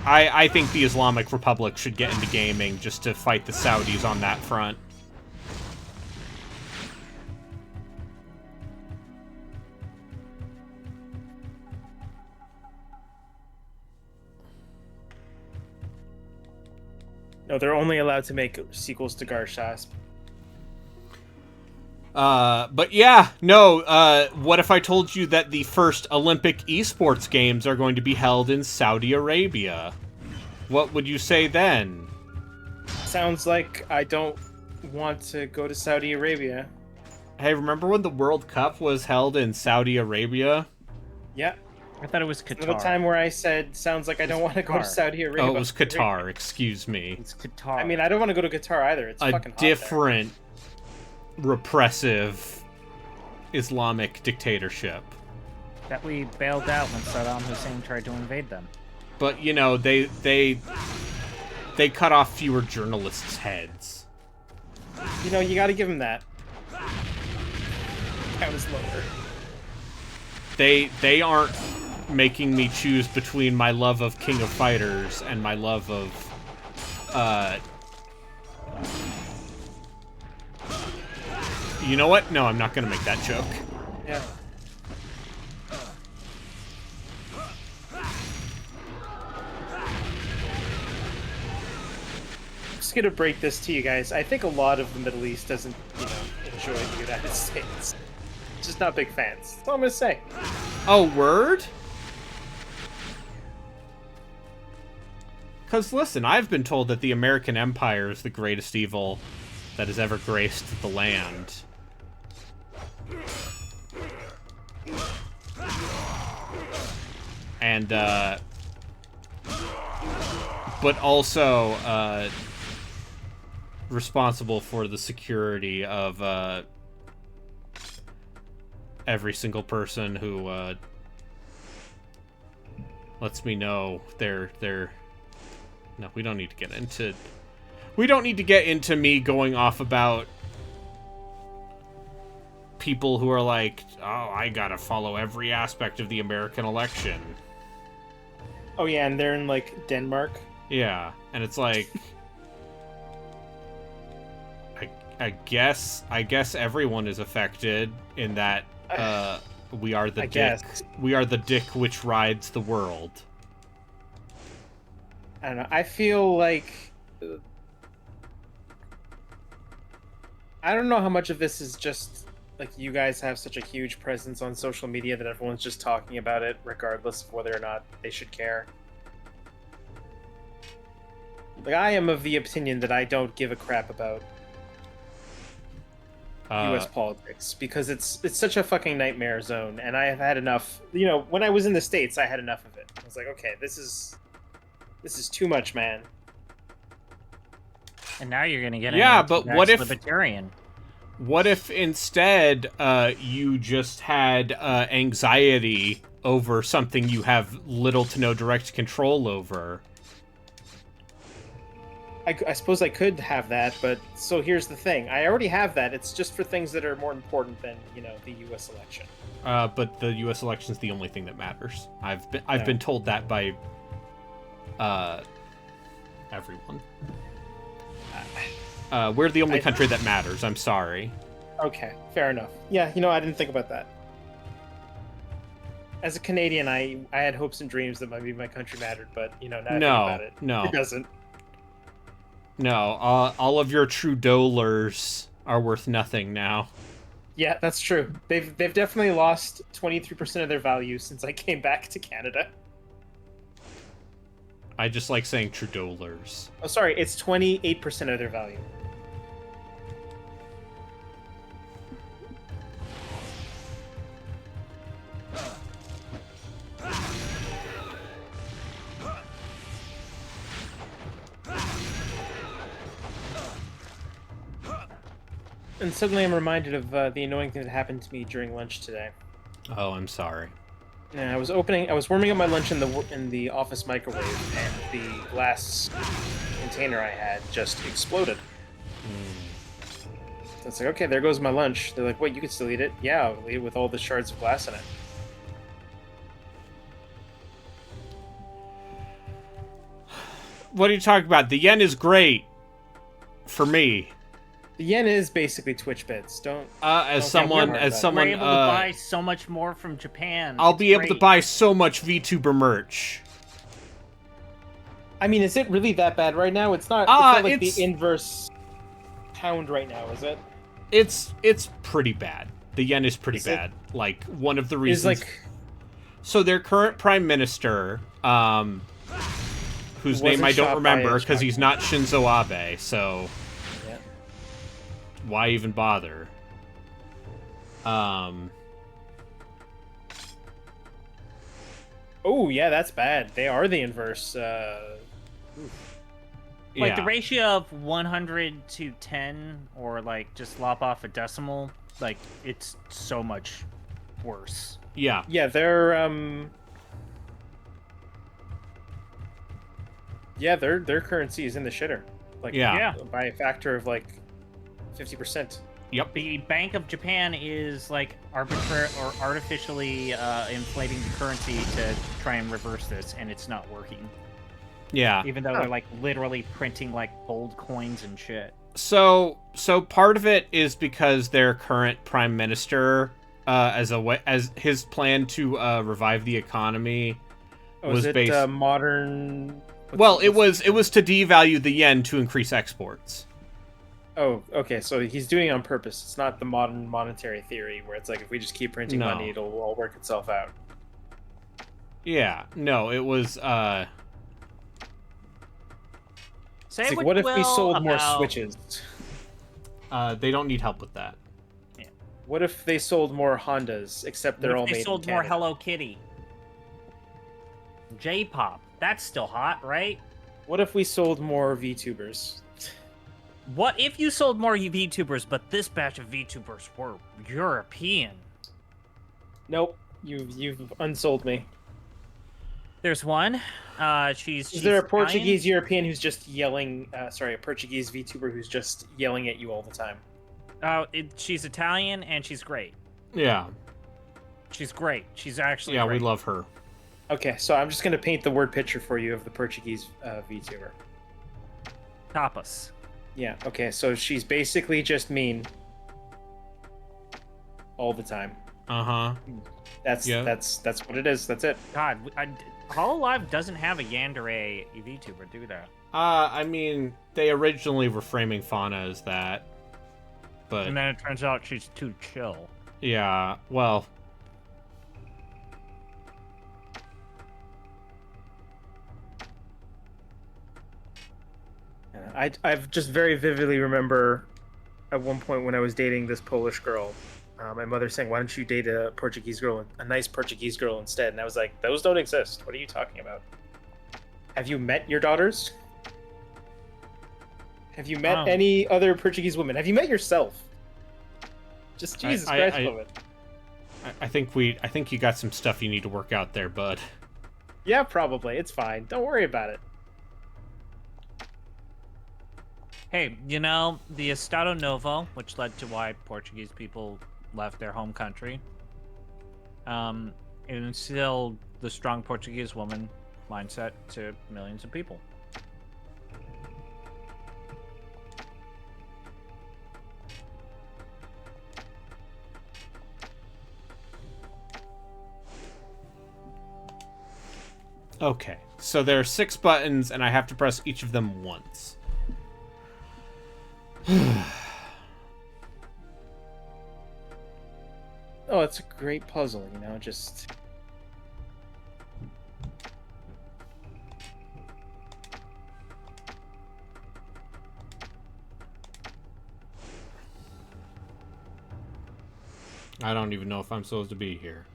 I think the Islamic Republic should get into gaming just to fight the Saudis on that front. No, they're only allowed to make sequels to Garshasp. But yeah, no, what if I told you that the first Olympic esports games are going to be held in Saudi Arabia? What would you say then? Sounds like I don't want to go to Saudi Arabia. Hey, remember when the World Cup was held in Saudi Arabia? Yeah. I thought it was Qatar. Another time where I said, sounds like I don't want to go to Saudi Arabia. Oh, it was Qatar, excuse me. It's Qatar. I mean, I don't want to go to Qatar either. It's a fucking hot different, repressive Islamic dictatorship. That we bailed out when Saddam Hussein tried to invade them. But, you know, they cut off fewer journalists' heads. there. You know, you gotta give them that. That was lower. They aren't making me choose between my love of King of Fighters and my love of, you know what? No, I'm not gonna make that joke. Yeah. Just gonna break this to you guys. I think a lot of the Middle East doesn't, enjoy the United States. Just not big fans. That's all I'm gonna say. Oh, word? Because, listen, I've been told that the American Empire is the greatest evil that has ever graced the land. And, but also, responsible for the security of, every single person who, lets me know they're... No, we don't need to get into... We don't need to get into me going off about people who are like, oh, I gotta follow every aspect of the American election. Oh yeah, and they're in, like, Denmark. Yeah, and it's like... I guess everyone is affected in that, we are the dick. We are the dick which rides the world. I don't know. I feel like... I don't know how much of this is just, like, you guys have such a huge presence on social media that everyone's just talking about it, regardless of whether or not they should care. Like, I am of the opinion that I don't give a crap about U.S. politics, because it's such a fucking nightmare zone, and I have had enough... You know, when I was in the States, I had enough of it. I was like, okay, this is too much, man. And now you're gonna get but what if libertarian? What if instead you just had anxiety over something you have little to no direct control over? I suppose I could have that, but so here's the thing. I already have that. It's just for things that are more important than, the U.S. election. But the U.S. election is the only thing that matters. I've been told that by everyone. We're the only country that matters. I'm sorry. Okay, fair enough. Yeah, I didn't think about that. As a Canadian, I had hopes and dreams that maybe my country mattered, but now I think about it, it doesn't. No, all of your Trudeau-lers are worth nothing now. Yeah, that's true. They've definitely lost 23% of their value since I came back to Canada. I just like saying Trudeau-lers. Oh, sorry, it's 28% of their value. And suddenly I'm reminded of the annoying thing that happened to me during lunch today. Oh, I'm sorry. Yeah, I was warming up my lunch in the office microwave, and the glass container I had just exploded. So it's like, okay, there goes my lunch. They're like, wait, you can still eat it? Yeah, I'll eat it with all the shards of glass in it. What are you talking about? The yen is great for me. The yen is basically Twitch bits. Don't. As don't someone, get as hard someone, We're able to buy so much more from Japan. I'll It's be able to great. buy so much VTuber merch. I mean, is it really that bad right now? It's not. It's not like the inverse pound right now, is it? It's pretty bad. The yen is pretty Is it- bad. Like one of the reasons. like- So their current prime minister, whose name Wasn't I don't shot by remember a because he's not Shinzo Abe, so Yeah. why even bother? Oh yeah, that's bad. They are the inverse. Like the ratio of 100 to 10, or like just lop off a decimal, like it's so much worse. Yeah. Yeah, they're Yeah, their currency is in the shitter. Like Yeah. by a factor of like 50%. Yep. The Bank of Japan is like arbitrary or artificially inflating the currency to try and reverse this, and it's not working. Yeah. Even though they're like literally printing like gold coins and shit. So part of it is because their current prime minister, as his plan to revive the economy, was it based. modern? Well, it was to devalue the yen to increase exports. Oh, okay. So he's doing it on purpose. It's not the modern monetary theory where it's like if we just keep printing No. money, it'll all work itself out. Yeah. No, it was. Say It's like, what what if you we will sold more about- Switches? They don't need help with that. What if they sold more Hondas, except they're What all if they made sold in more Canada? Hello Kitty? J-pop, that's still hot, right? What if we sold more VTubers? What if you sold more VTubers, but this batch of VTubers were European? Nope, you've unsold me. There's one. She's Is there a Italian. Portuguese European who's just yelling? Sorry, a Portuguese VTuber who's just yelling at you all the time? She's Italian and she's great. Yeah. She's great. She's actually Yeah, great. we love her. Okay, so I'm just gonna paint the word picture for you of the Portuguese VTuber. Tapas. Yeah. Okay, so she's basically just mean all the time. Uh-huh. That's what it is. That's it. God, Hololive doesn't have a yandere VTuber, do they? I mean, they originally were framing Fauna as that, but And then it turns out she's too chill. yeah, well, I've just very vividly remember at one point when I was dating this Polish girl, my mother saying, "Why don't you date a Portuguese girl, a nice Portuguese girl instead?" And I was like, "Those don't exist. What are you talking about? Have you met your daughters? Have you met any other Portuguese women? Have you met yourself? Just Jesus Christ, woman." I think you got some stuff you need to work out there, bud. Yeah, probably. It's fine. Don't worry about it. Hey, you know, the Estado Novo, which led to why Portuguese people left their home country, instilled the strong Portuguese woman mindset to millions of people. Okay, so there are 6 buttons, and I have to press each of them once. Oh, it's a great puzzle, you know, just... I don't even know if I'm supposed to be here.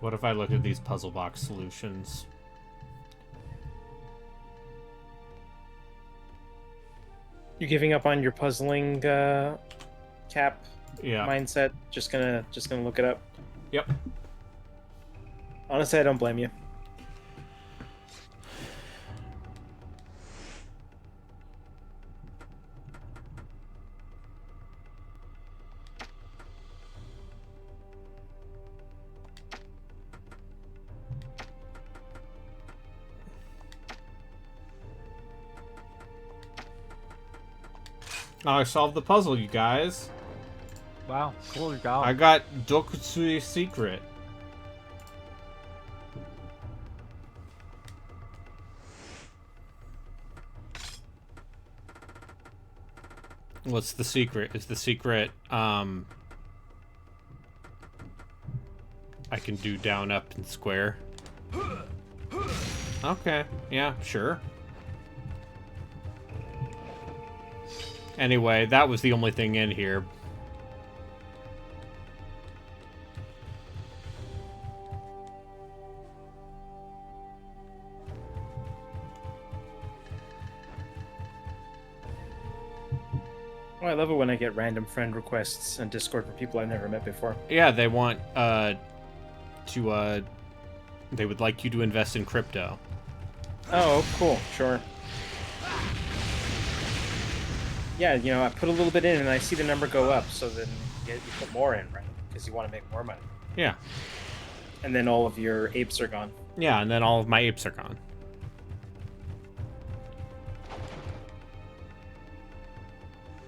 What if I look at these puzzle box solutions? You giving up on your puzzling cap Yeah. mindset? Just gonna look it up. Yep. Honestly, I don't blame you. Oh, I solved the puzzle, you guys. Wow, cool job. I got Dokutsui's secret. What's the secret? Is the secret, I can do down, up, and square? Okay, yeah, sure. Anyway, that was the only thing in here. Oh, I love it when I get random friend requests on Discord from people I've never met before. Yeah, they want, they would like you to invest in crypto. Oh, cool, sure. Yeah, you know, I put a little bit in and I see the number go up, so then you put more in, right? Because you want to make more money. Yeah. And then all of your apes are gone. Yeah, and then all of my apes are gone.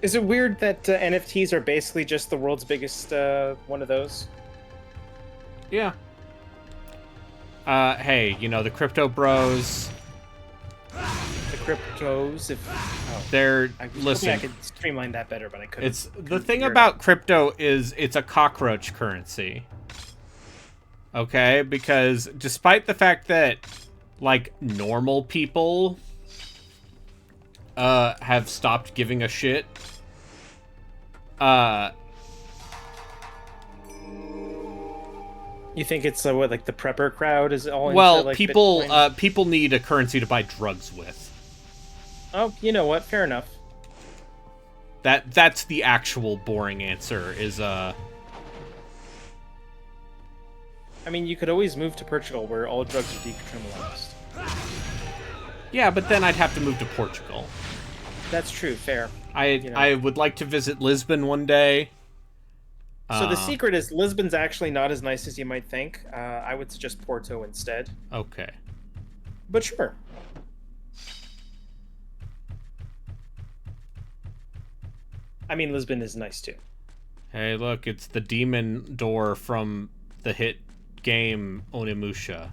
Is it weird that NFTs are basically just the world's biggest one of those? Yeah. Hey, you know, the crypto bros... The cryptos, if... Oh. They're... I was Listen. hoping I could streamline that better, but I couldn't. It's the thing about crypto is it's a cockroach currency. Okay? Because despite the fact that, like, normal people have stopped giving a shit, you think it's what, like the prepper crowd is all well, into, like, people Bitcoin? people need a currency to buy drugs with. Oh, you know what? Fair enough. That's the actual boring answer is I mean, you could always move to Portugal where all drugs are decriminalized. Yeah, but then I'd have to move to Portugal. That's true, fair. I would like to visit Lisbon one day. So the secret is Lisbon's actually not as nice as you might think. I would suggest Porto instead. Okay. But sure. I mean, Lisbon is nice too. Hey, look, it's the demon door from the hit game Onimusha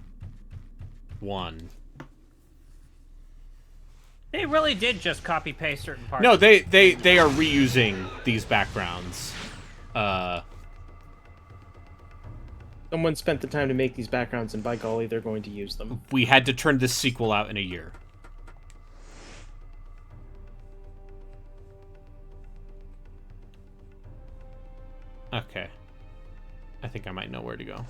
1. They really did just copy paste certain parts. No, they are reusing these backgrounds. Someone spent the time to make these backgrounds, and by golly, they're going to use them. We had to turn this sequel out in a year. Okay. I think I might know where to go.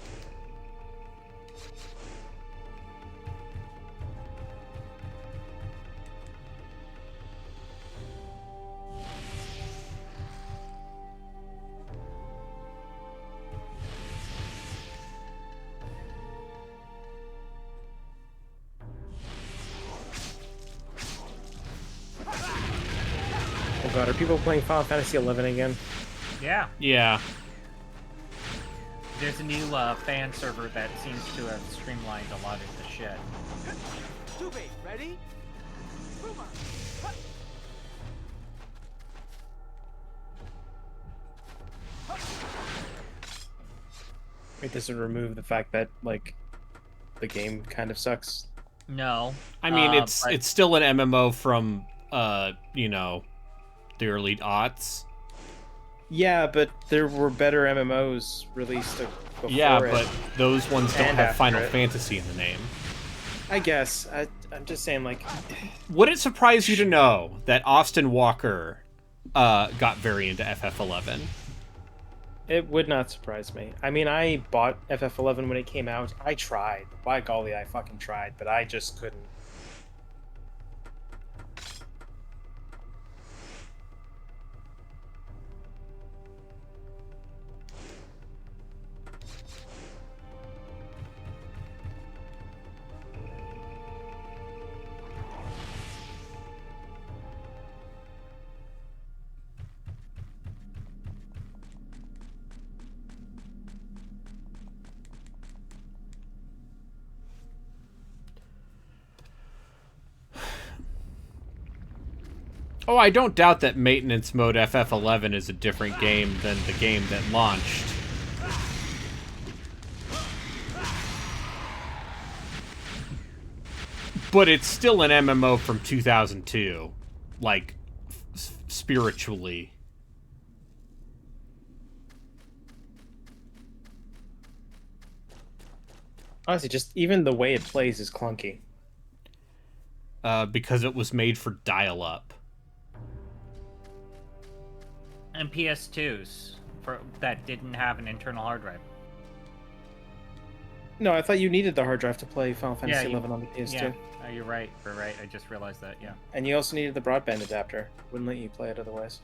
Oh god, are people playing Final Fantasy XI again? Yeah. Yeah. There's a new fan server that seems to have streamlined a lot of the shit. Tube, ready? Wait, does it remove the fact that, like, the game kind of sucks? No. I mean, it's still an MMO from, you know, the early aughts. Yeah, but there were better MMOs released before Yeah, it. but those ones don't And have after Final it. Fantasy in the name. I guess. I'm just saying, like... Would it surprise you to know that Austin Walker got very into FF11? It would not surprise me. I mean, I bought FF11 when it came out. I tried. By golly, I fucking tried, but I just couldn't. Oh, I don't doubt that maintenance mode FF11 is a different game than the game that launched. But it's still an MMO from 2002. Like, spiritually. Honestly, just even the way it plays is clunky. Because it was made for dial-up. And PS2s that didn't have an internal hard drive. No, I thought you needed the hard drive to play Final Fantasy XI on the PS2. Yeah, you're right. You're right. I just realized that, yeah. And you also needed the broadband adapter. Wouldn't let you play it otherwise.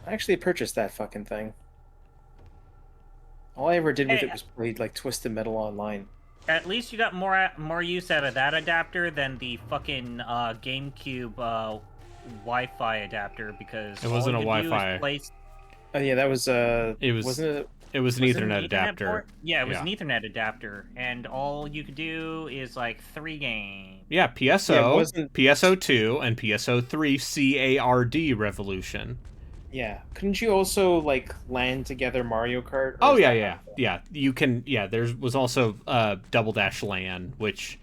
I actually purchased that fucking thing. All I ever did with it was play, like, Twisted Metal Online. At least you got more use out of that adapter than the fucking GameCube Wi-Fi adapter, because it wasn't a Wi-Fi. Oh yeah, that was it was. Wasn't it? It was an Ethernet adapter. Port? Yeah, it was an Ethernet adapter, and all you could do is like 3 games. Yeah, PSO, PSO2, and PSO3 CARD Revolution. Yeah, couldn't you also like LAN together Mario Kart? Oh yeah. You can. Yeah, there was also Double Dash LAN, which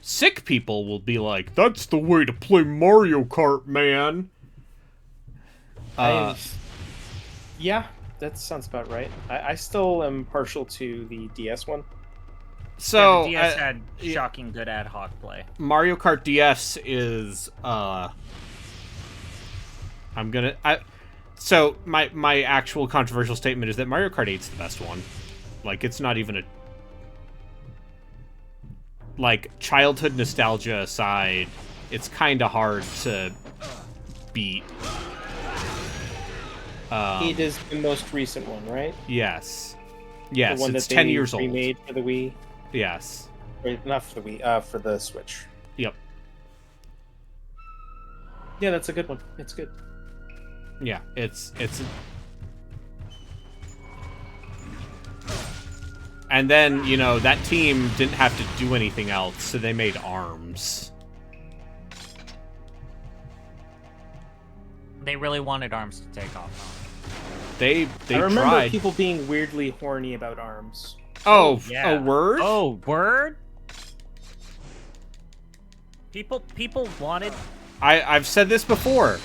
sick people will be like, "That's the way to play Mario Kart, man." Yeah. That sounds about right. I still am partial to the DS one. So the DS had shocking good ad hoc play. Mario Kart DS is so my actual controversial statement is that Mario Kart 8's the best one. Like, it's not even a, like, childhood nostalgia aside, it's kind of hard to beat. It is the most recent one, right? Yes. Yes, the one it's that 10 years old. Remade for the Wii. Yes. Or, not for the Wii, for the Switch. Yep. Yeah, that's a good one. It's good. Yeah, it's and then, you know, that team didn't have to do anything else, so they made ARMS. They really wanted ARMS to take off. They I remember tried. people being weirdly horny about ARMS. Oh, yeah. a word? Oh, word? People wanted. I've said this before.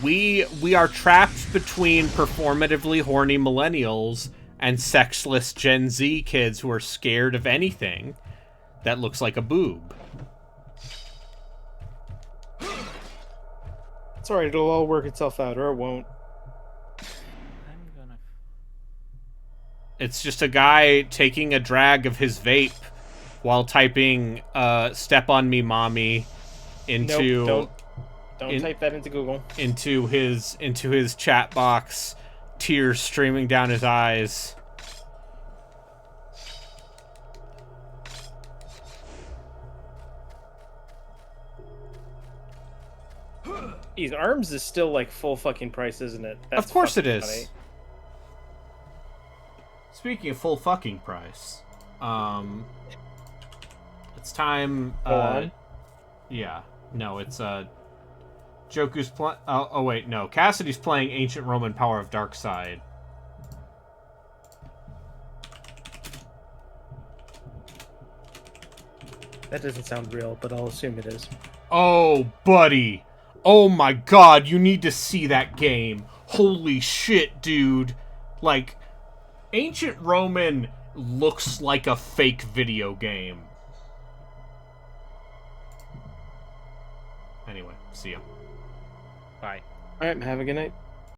We are trapped between performatively horny millennials and sexless Gen Z kids who are scared of anything that looks like a boob. It's alright, it'll all work itself out, or it won't. It's just a guy taking a drag of his vape while typing "Step on me, mommy" into Nope, don't type that into Google. into his chat box, tears streaming down his eyes. These ARMS is still like full fucking price, isn't it? Of course it is. Funny. Speaking of full fucking price, it's time. Go on. Yeah, no, it's Joku's playing. Oh wait, no, Cassidy's playing Ancient Roman Power of Dark Side. That doesn't sound real, but I'll assume it is. Oh, buddy. Oh my god, you need to see that game. Holy shit, dude. Like, Ancient Roman looks like a fake video game. Anyway, see ya. Bye. Alright, have a good night.